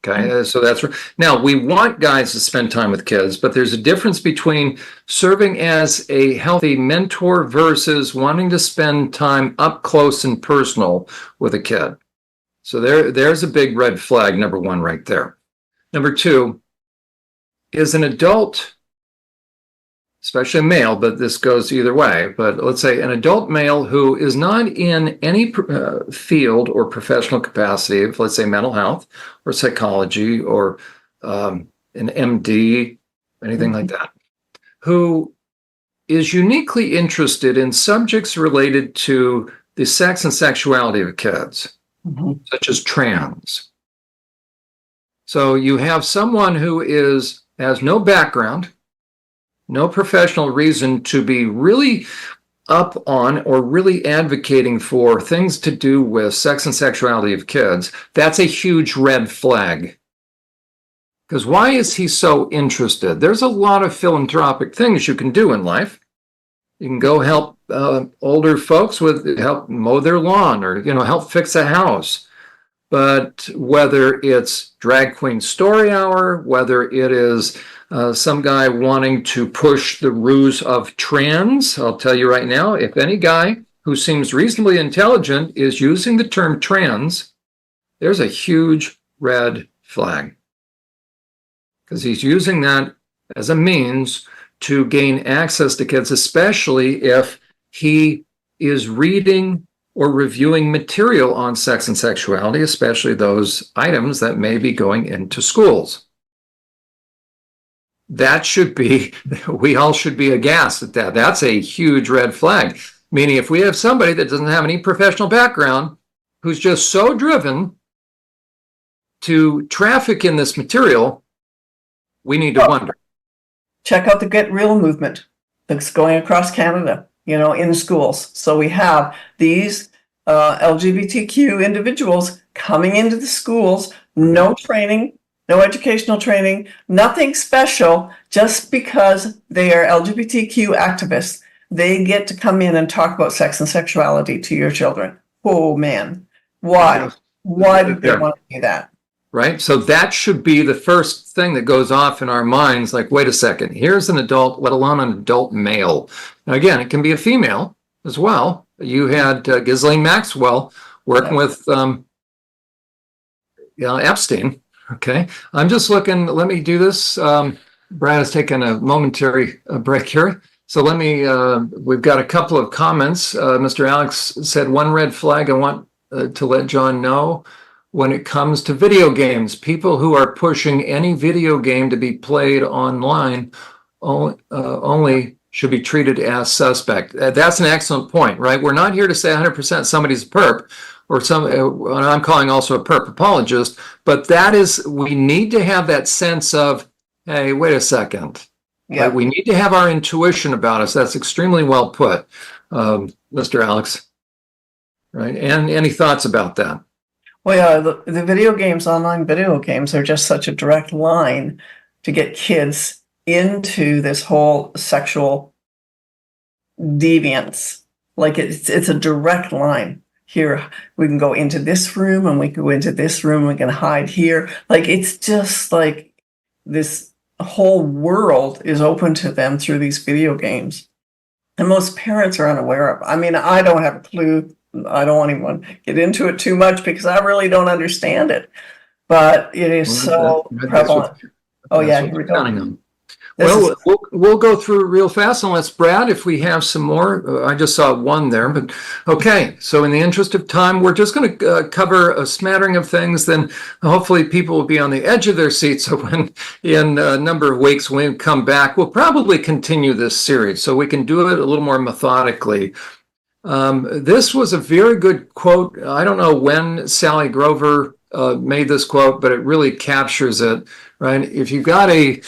Okay, so that's right. Now, we want guys to spend time with kids, but there's a difference between serving as a healthy mentor versus wanting to spend time up close and personal with a kid. So there's a big red flag, number one, right there. Number two, is an adult, especially a male, but this goes either way, but let's say an adult male who is not in any field or professional capacity of, let's say, mental health or psychology or an MD, anything like that, who is uniquely interested in subjects related to the sex and sexuality of kids, such as trans. So you have someone who has no background, no professional reason to be really up on or really advocating for things to do with sex and sexuality of kids. That's a huge red flag. Because why is he so interested? There's a lot of philanthropic things you can do in life. You can go help older folks help mow their lawn, or help fix a house. But whether it's drag queen story hour, whether it is some guy wanting to push the ruse of trans, I'll tell you right now, if any guy who seems reasonably intelligent is using the term trans, there's a huge red flag. Because he's using that as a means to gain access to kids, especially if he is reading or reviewing material on sex and sexuality, especially those items that may be going into schools. We all should be aghast at that. That's a huge red flag. Meaning, if we have somebody that doesn't have any professional background, who's just so driven to traffic in this material, we need to wonder. Check out the Get Real movement that's going across Canada, in schools. So we have these LGBTQ individuals coming into the schools, no training, no educational training, nothing special, just because they are LGBTQ activists. They get to come in and talk about sex and sexuality to your children. Oh, man. Why? Why did they want to do that? Right? So that should be the first thing that goes off in our minds, like, wait a second, here's an adult, let alone an adult male. Now, again, it can be a female as well. you had Ghislaine Maxwell working with Epstein. Okay, I'm just looking. Let me do this. Brad has taken a momentary break here. So let me, we've got a couple of comments. Mr. Alex said, one red flag I want to let John know when it comes to video games. People who are pushing any video game to be played online only should be treated as suspect. That's an excellent point, right? We're not here to say 100% somebody's a perp, or and I'm calling also a perp apologist, but that is, we need to have that sense of, hey, wait a second. Yeah. Right? We need to have our intuition about us. That's extremely well put, Mr. Alex. Right? And any thoughts about that? Well, yeah, the video games, online video games, are just such a direct line to get kids into this whole sexual deviance. Like it's a direct line. Here, we can go into this room and we can go into this room, we can hide here. Like it's just like this whole world is open to them through these video games. And most parents are unaware of. I mean, I don't have a clue. I don't want anyone to get into it too much because I really don't understand it. But it is so prevalent. Oh, yeah, here we go. Well, we'll go through real fast unless, Brad, if we have some more. I just saw one there, but okay. So in the interest of time, we're just going to cover a smattering of things. Then hopefully people will be on the edge of their seats. So when in a number of weeks, when we come back, we'll probably continue this series so we can do it a little more methodically. This was a very good quote. I don't know when Sally Grover made this quote, but it really captures it, right? If you've got a,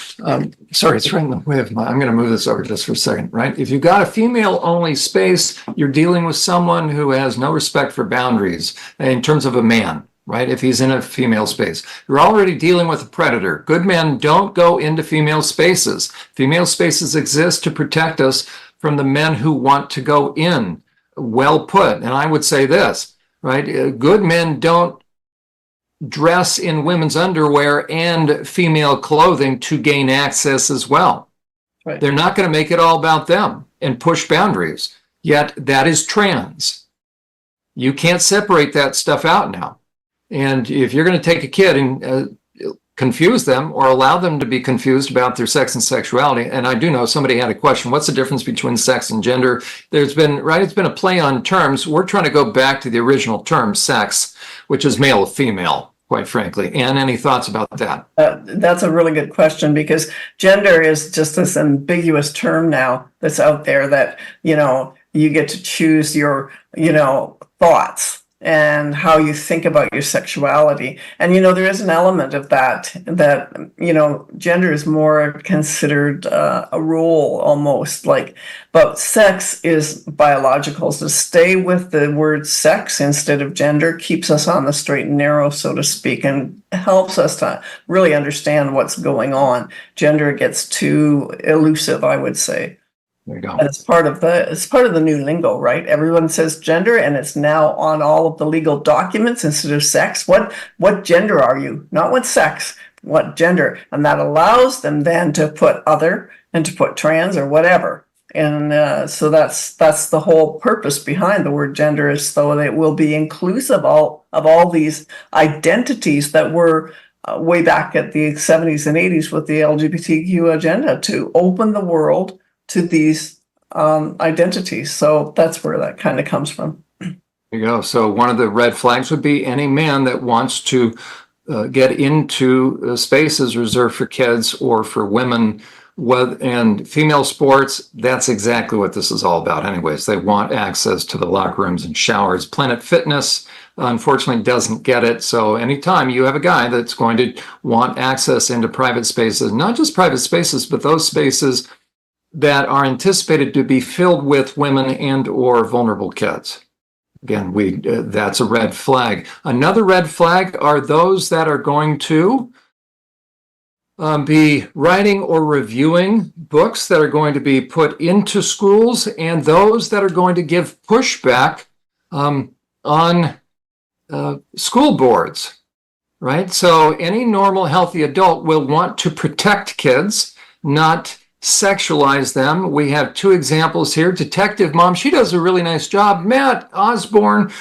sorry, it's right in the way of my, I'm going to move this over just for a second, right? If you've got a female-only space, you're dealing with someone who has no respect for boundaries in terms of a man, right? If he's in a female space, you're already dealing with a predator. Good men don't go into female spaces. Female spaces exist to protect us from the men who want to go in. Well put. And I would say this, right? Good men don't dress in women's underwear and female clothing to gain access as well. Right. They're not going to make it all about them and push boundaries. Yet that is trans. You can't separate that stuff out now. And if you're going to take a kid and confuse them or allow them to be confused about their sex and sexuality. And I do know somebody had a question, what's the difference between sex and gender? There's been, right, it's been a play on terms. We're trying to go back to the original term, sex, which is male or female, quite frankly. And any thoughts about that? That's a really good question, because gender is just this ambiguous term now that's out there that, you know, you get to choose your, you know, thoughts and how you think about your sexuality. And, you know, there is an element of that, you know, gender is more considered a role almost, like, but sex is biological. So stay with the word sex instead of gender keeps us on the straight and narrow, so to speak, and helps us to really understand what's going on. Gender gets too elusive, I would say. There you go. And it's part of the new lingo, right? Everyone says gender, and it's now on all of the legal documents instead of sex. What gender are you? Not what sex, what gender. And that allows them then to put other and to put trans or whatever. And so that's the whole purpose behind the word gender, is so that it will be inclusive of all these identities that were way back at the 70s and 80s with the LGBTQ agenda, to open the world to these identities. So that's where that kind of comes from. There you go. So one of the red flags would be any man that wants to get into spaces reserved for kids or for women and female sports. That's exactly what this is all about anyways. They want access to the locker rooms and showers. Planet Fitness, unfortunately, doesn't get it. So anytime you have a guy that's going to want access into private spaces, not just private spaces, but those spaces that are anticipated to be filled with women and or vulnerable kids. Again, that's a red flag. Another red flag are those that are going to be writing or reviewing books that are going to be put into schools, and those that are going to give pushback on school boards, right? So any normal, healthy adult will want to protect kids, not sexualize them. We have two examples here. Detective Mom, she does a really nice job. Matt Osborne,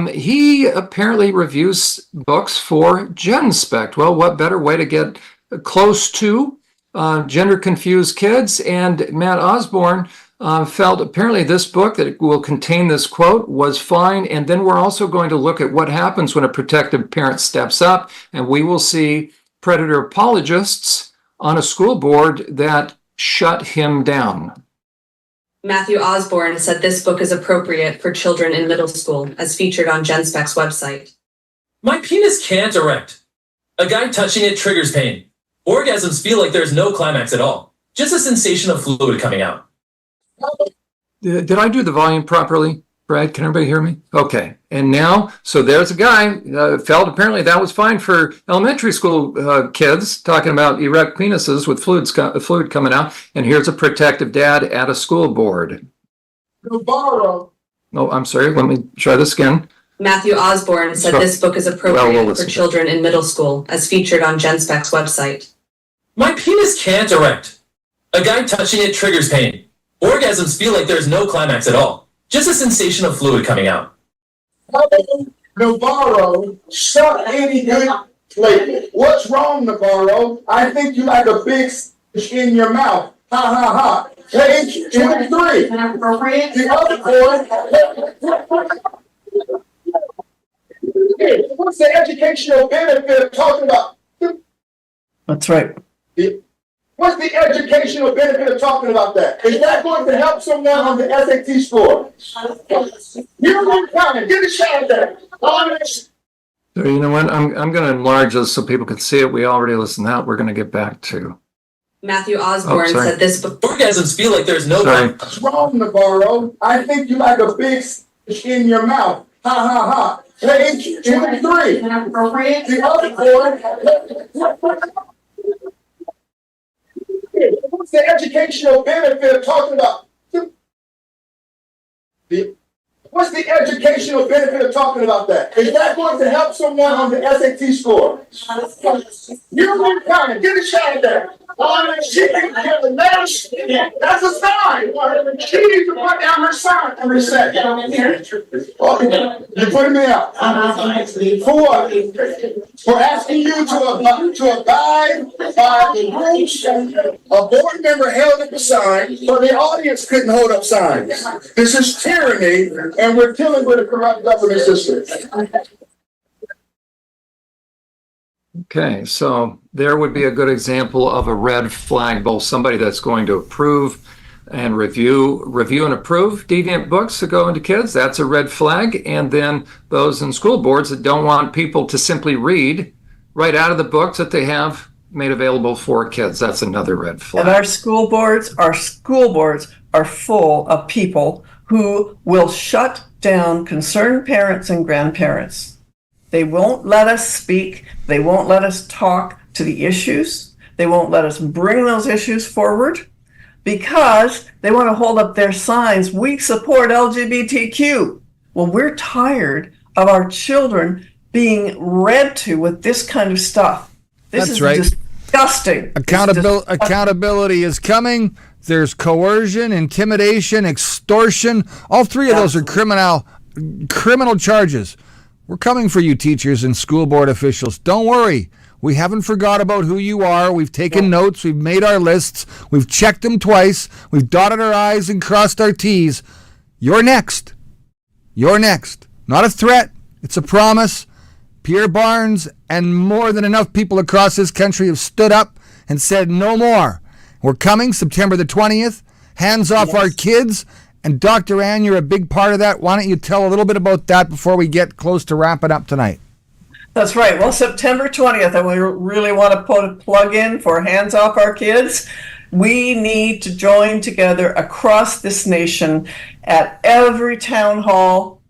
he apparently reviews books for GenSpect. Well, what better way to get close to gender-confused kids? And Matt Osborne felt apparently this book that will contain this quote was fine. And then we're also going to look at what happens when a protective parent steps up, and we will see predator apologists on a school board that shut him down. Matthew Osborne said this book is appropriate for children in middle school, as featured on GenSpec's website. My penis can't erect. A guy touching it triggers pain. Orgasms feel like there's no climax at all. Just a sensation of fluid coming out. Did I do the volume properly, Brad? Can everybody hear me? Okay. And now, so there's a guy felt apparently that was fine for elementary school kids, talking about erect penises with fluid coming out. And here's a protective dad at a school board. No, I'm sorry. Let me try this again. Matthew Osborne said this book is appropriate for children in middle school, as featured on GenSpec's website. My penis can't erect. A guy touching it triggers pain. Orgasms feel like there's no climax at all. Just a sensation of fluid coming out. Navarro, suck any good lady. What's wrong, Navarro? I think you like a big in your mouth. Ha ha ha. Page 23. The other boy. What's the educational benefit of talking about? That's right. What's the educational benefit of talking about that? Is that going to help someone on the SAT score? You're going to comment. Get a shot at that. So you know what? I'm going to enlarge this so people can see it. We already listened to that. We're going to get back to. Matthew Osborne said this book. Orgasms feel like there's no. What's wrong, Navarro? I think you like a big in your mouth. Ha ha ha. Page 23. The other boy. What's the educational benefit of talking about? What's the educational benefit of talking about that? Is that going to help someone on the SAT score? You're going to comment. Get a shot at that. That's a sign. She needs to put down her sign every second. You're putting me out. For what? For asking you to abide by the rules. A board member held up a sign, but the audience couldn't hold up signs. This is tyranny, and we're dealing with a corrupt government system. Okay, so there would be a good example of a red flag, both somebody that's going to approve and review and approve deviant books that go into kids. That's a red flag. And then those in school boards that don't want people to simply read right out of the books that they have made available for kids. That's another red flag. And our school boards are full of people who will shut down concerned parents and grandparents. They won't let us speak. They won't let us talk to the issues. They won't let us bring those issues forward because they want to hold up their signs. We support LGBTQ. Well, we're tired of our children being read to with this kind of stuff. This is disgusting. Accountability is coming. There's coercion, intimidation, extortion. All three of those are criminal charges. We're coming for you, teachers and school board officials. Don't worry. We haven't forgot about who you are. We've taken notes. We've made our lists. We've checked them twice. We've dotted our I's and crossed our T's. You're next. You're next. Not a threat. It's a promise. Pierre Barnes and more than enough people across this country have stood up and said no more. We're coming September the 20th. Hands off our kids. And Dr. Ann, you're a big part of that. Why don't you tell a little bit about that before we get close to wrapping up tonight? That's right. Well, September 20th, and we really want to put a plug in for Hands Off Our Kids. We need to join together across this nation at every town hall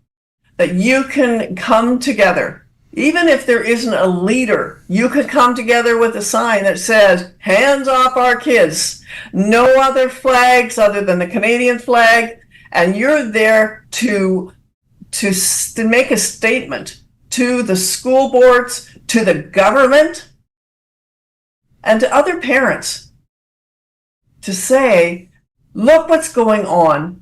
that you can come together. Even if there isn't a leader, you could come together with a sign that says, hands off our kids. No other flags other than the Canadian flag. And you're there to make a statement to the school boards, to the government, and to other parents. to say, look what's going on.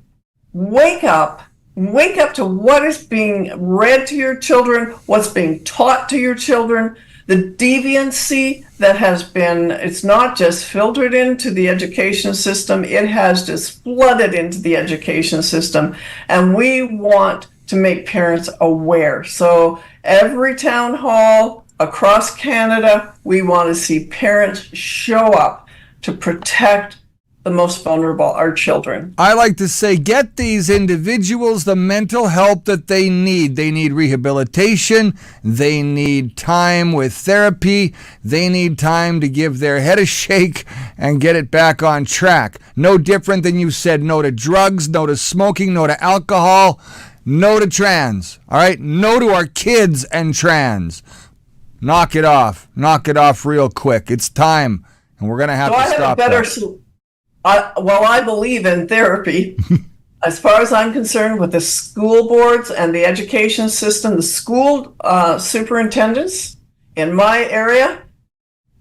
Wake up to what is being read to your children, what's being taught to your children, the deviancy that has been, it's not just filtered into the education system, it has just flooded into the education system. And we want to make parents aware. So every town hall across Canada, we want to see parents show up to protect the most vulnerable, our children. I like to say, get these individuals the mental help that they need. They need rehabilitation. They need time with therapy. They need time to give their head a shake and get it back on track. No different than you said no to drugs, no to smoking, no to alcohol, no to trans. All right? No to our kids and trans. Knock it off. Knock it off real quick. It's time. And we're going to have to stop that. I believe in therapy. As far as I'm concerned, with the school boards and the education system, the school superintendents in my area,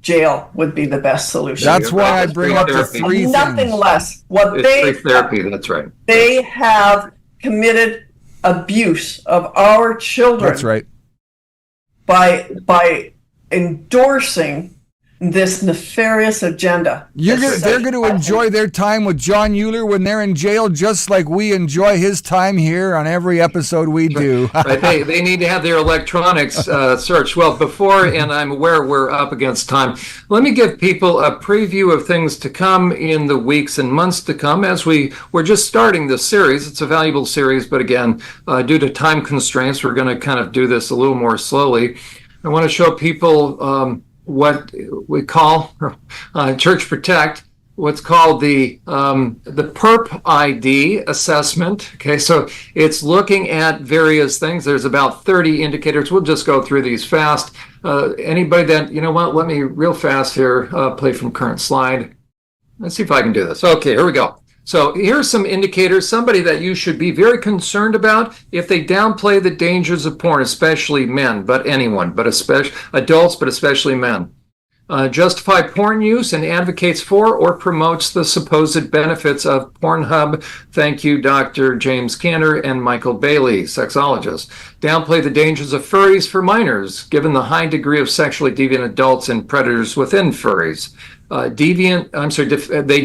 jail would be the best solution. That's why I bring up the three things. Nothing less. It's free therapy, that's right. They have committed abuse of our children. That's right. By endorsing this nefarious agenda. They're going to enjoy their time with Jon Uhler when they're in jail, just like we enjoy his time here on every episode we do. Right. They need to have their electronics searched. Well, before, and I'm aware we're up against time, let me give people a preview of things to come in the weeks and months to come as we're just starting this series. It's a valuable series, but again, due to time constraints, we're going to kind of do this a little more slowly. I want to show people what we call Church Protect, what's called the PERP ID assessment. Okay, so it's looking at various things. There's about 30 indicators. We'll just go through these fast. Anybody that, you know what, let me real fast here, play from current slide. Let's see if I can do this. Okay, here we go. So here's some indicators, somebody that you should be very concerned about if they downplay the dangers of porn, especially men, but anyone, but especially adults, but especially men. Justify porn use and advocates for or promotes the supposed benefits of Pornhub. Thank you, Dr. James Cantor and Michael Bailey, sexologists. Downplay the dangers of furries for minors, given the high degree of sexually deviant adults and predators within furries. They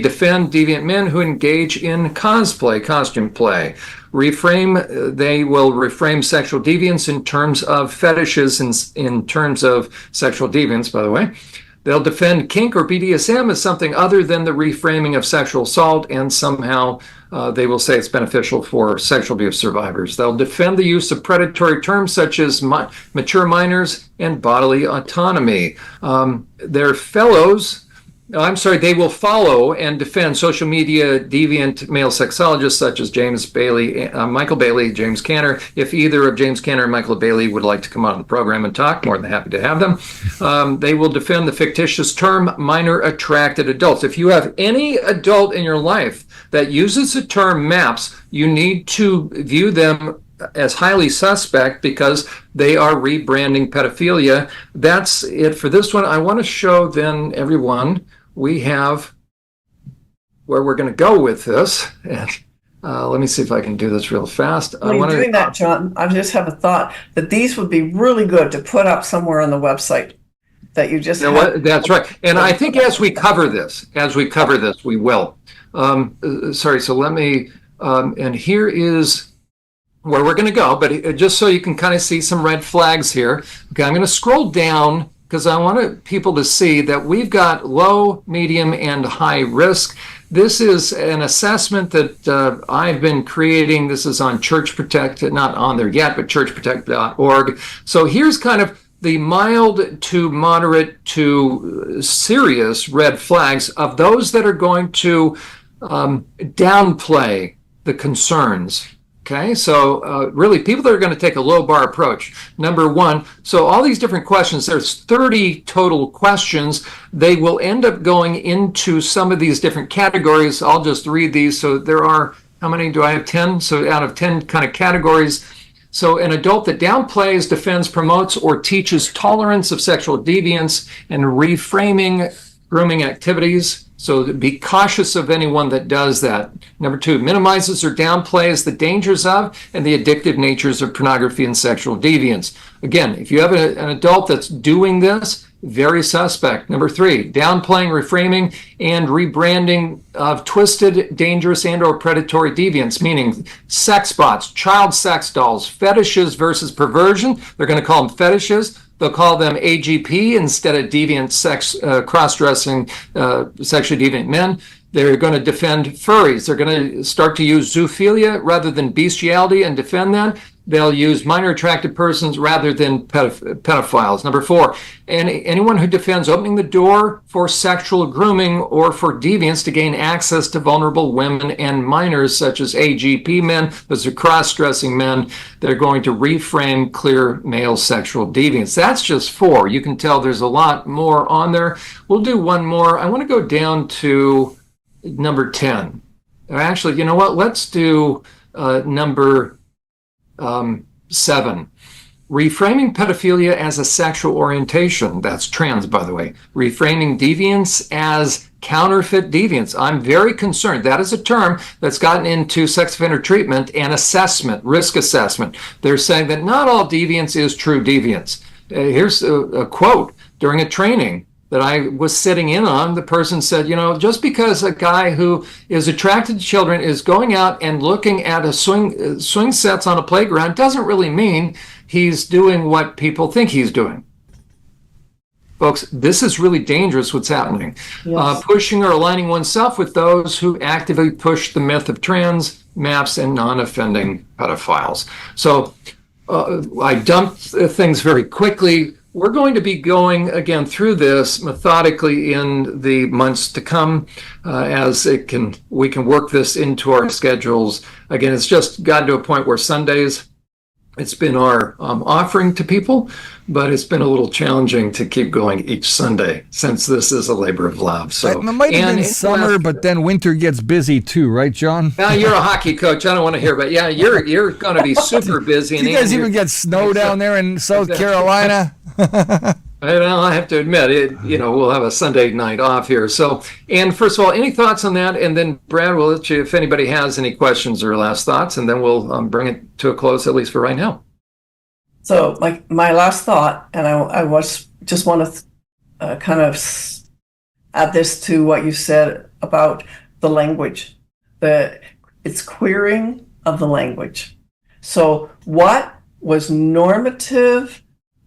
defend deviant men who engage in cosplay, costume play. They will reframe sexual deviance in terms of fetishes, in terms of sexual deviance, by the way. They'll defend kink or BDSM as something other than the reframing of sexual assault, and somehow they will say it's beneficial for sexual abuse survivors. They'll defend the use of predatory terms such as mature minors and bodily autonomy. They will follow and defend social media deviant male sexologists such as Michael Bailey, James Cantor. If either of James Cantor and Michael Bailey would like to come on the program and talk, more than happy to have them. They will defend the fictitious term minor attracted adults. If you have any adult in your life that uses the term MAPS, you need to view them as highly suspect because they are rebranding pedophilia. That's it for this one. I want to show then everyone we have where we're going to go with this. And let me see if I can do this real fast. When you're doing that, John, I just have a thought that these would be really good to put up somewhere on the website that you just That's right. And I think as we cover this, we will. So let me, and here is where we're going to go, but just so you can kind of see some red flags here. Okay, I'm going to scroll down because I want people to see that we've got low, medium, and high risk. This is an assessment that I've been creating. This is on Church Protect, not on there yet, but churchprotect.org. So here's kind of the mild to moderate to serious red flags of those that are going to downplay the concerns. Okay, so really people that are going to take a low bar approach. Number one, so all these different questions, there's 30 total questions. They will end up going into some of these different categories. I'll just read these. So there are, how many do I have? 10? So out of 10 kind of categories. So an adult that downplays, defends, promotes, or teaches tolerance of sexual deviance and reframing grooming activities. So be cautious of anyone that does that. Number 2, minimizes or downplays the dangers of and the addictive natures of pornography and sexual deviance. Again, if you have an adult that's doing this, very suspect. Number 3, downplaying, reframing, and rebranding of twisted, dangerous, and or predatory deviance, meaning sex bots, child sex dolls, fetishes versus perversion. They're going to call them fetishes. They'll call them AGP instead of deviant sex, cross-dressing, sexually deviant men. They're going to defend furries. They're going to start to use zoophilia rather than bestiality and defend that. They'll use minor attracted persons rather than pedophiles. Number 4, anyone who defends opening the door for sexual grooming or for deviants to gain access to vulnerable women and minors, such as AGP men, those are cross-dressing men, they're going to reframe clear male sexual deviance. That's just 4. You can tell there's a lot more on there. We'll do one more. I want to go down to number 10. Actually, you know what? Let's do number 7, reframing pedophilia as a sexual orientation. That's trans, by the way. Reframing deviance as counterfeit deviance. I'm very concerned. That is a term that's gotten into sex offender treatment and assessment, risk assessment. They're saying that not all deviance is true deviance. Here's a quote during a training that I was sitting in on. The person said, just because a guy who is attracted to children is going out and looking at a swing sets on a playground doesn't really mean he's doing what people think he's doing. Folks, this is really dangerous what's happening. Yes. Pushing or aligning oneself with those who actively push the myth of trans, MAPS, and non-offending pedophiles. So I dumped things very quickly. We're going to be going again through this methodically in the months to come as we can work this into our schedules. Again, it's just gotten to a point where Sundays, it's been our offering to people, but it's been a little challenging to keep going each Sunday since this is a labor of love. So it might have been summer, but then winter gets busy too, right, John? You're a hockey coach. I don't want to hear about it. Yeah, you're going to be super busy. Do you guys even get snow down there in South Carolina? I have to admit, we'll have a Sunday night off here. So, and first of all, any thoughts on that? And then Brad, we'll let you, if anybody has any questions or last thoughts, and then we'll bring it to a close, at least for right now. So, like my last thought, and I was just want to kind of add this to what you said about the language. It's queering of the language. So, what was normative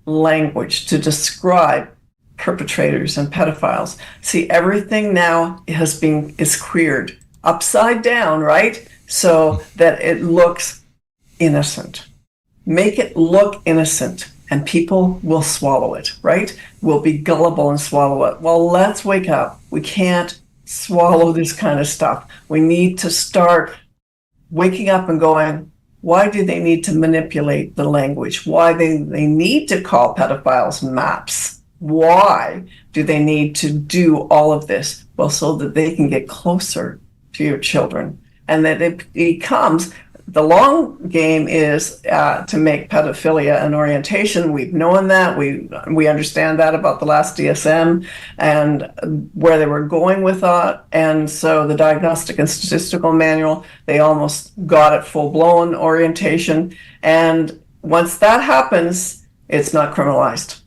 language to describe perpetrators and pedophiles? See, everything now is queered upside down, right? So that it looks innocent. Make it look innocent and people will swallow it, right? Will be gullible and swallow it. Well, let's wake up. We can't swallow this kind of stuff. We need to start waking up and going, why do they need to manipulate the language? Why they need to call pedophiles MAPS? Why do they need to do all of this? Well, so that they can get closer to your children. And that it becomes, the long game is to make pedophilia an orientation. We've known that. We understand that about the last DSM and where they were going with that. And so the Diagnostic and Statistical Manual, they almost got it full-blown orientation. And once that happens, it's not criminalized.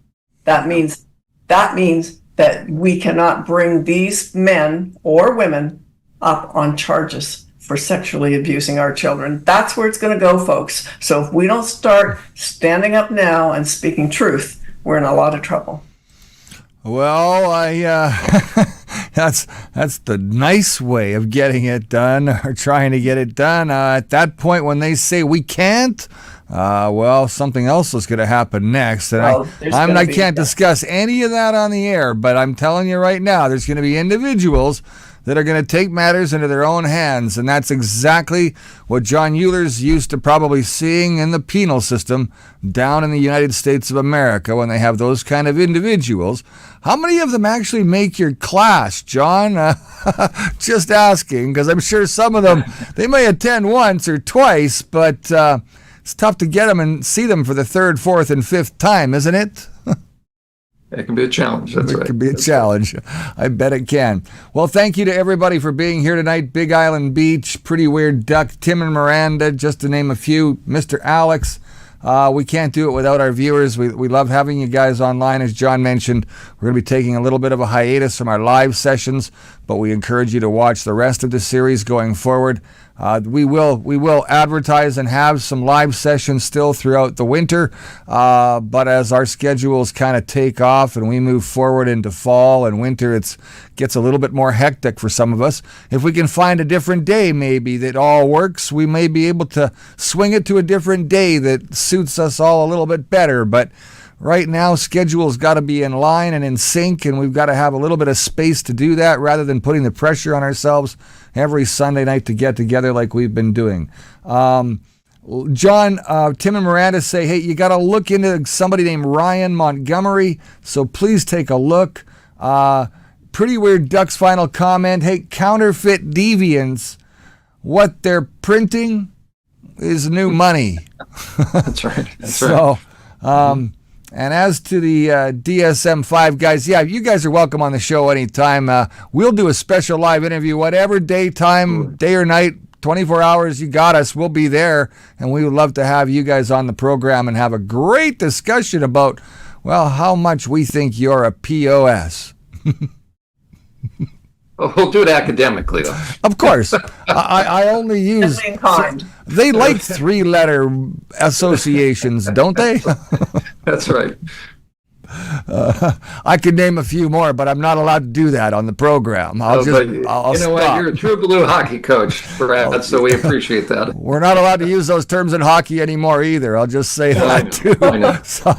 That means that we cannot bring these men or women up on charges for sexually abusing our children. That's where it's going to go, folks. So if we don't start standing up now and speaking truth, we're in a lot of trouble. Well, that's the nice way of getting it done or trying to get it done. At that point, when they say we can't, something else is going to happen next. And I can't discuss any of that on the air, but I'm telling you right now, there's going to be individuals that are going to take matters into their own hands. And that's exactly what John Uhler's used to probably seeing in the penal system down in the United States of America when they have those kind of individuals. How many of them actually make your class, John? Just asking, because I'm sure some of them, they may attend once or twice, but it's tough to get them and see them for the third, fourth, and fifth time, isn't it? It can be a challenge. That's right. It can be a challenge. I bet it can. Well, thank you to everybody for being here tonight. Big Island Beach, Pretty Weird Duck, Tim and Miranda, just to name a few. Mr. Alex. We can't do it without our viewers. We love having you guys online. As John mentioned, we're going to be taking a little bit of a hiatus from our live sessions, but we encourage you to watch the rest of the series going forward. We will advertise and have some live sessions still throughout the winter, but as our schedules kind of take off and we move forward into fall and winter, it gets a little bit more hectic for some of us. If we can find a different day maybe that all works, we may be able to swing it to a different day that suits us all a little bit better, but right now, schedule's got to be in line and in sync, and we've got to have a little bit of space to do that rather than putting the pressure on ourselves every Sunday night to get together like we've been doing. John, Tim and Miranda say, hey, you got to look into somebody named Ryan Montgomery, so please take a look. Pretty Weird Duck's final comment, hey, counterfeit deviants, what they're printing is new money. That's right. That's right. So, and as to the DSM-5 guys, yeah, you guys are welcome on the show anytime. We'll do a special live interview, whatever daytime, day or night, 24 hours, you got us. We'll be there, and we would love to have you guys on the program and have a great discussion about, well, how much we think you're a POS. we'll do it academically, though. Of course. I only use... They like three-letter associations, don't they? That's right. I could name a few more, but I'm not allowed to do that on the program. I'll you stop. know what? You're a true blue hockey coach, Brad, so we appreciate that. We're not allowed to use those terms in hockey anymore either. I'll just say that too. So,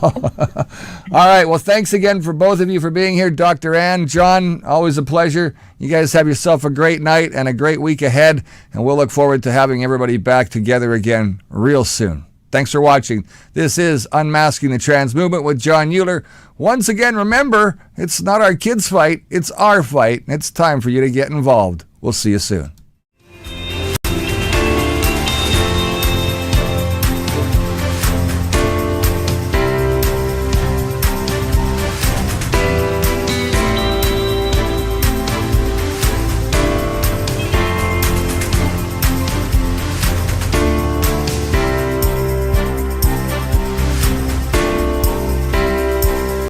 all right. Well, thanks again for both of you for being here. Dr. Ann, John, always a pleasure. You guys have yourself a great night and a great week ahead, and we'll look forward to having everybody back together again real soon. Thanks for watching. This is Unmasking the Trans Movement with Jon Uhler. Once again, remember, it's not our kids' fight, it's our fight. It's time for you to get involved. We'll see you soon.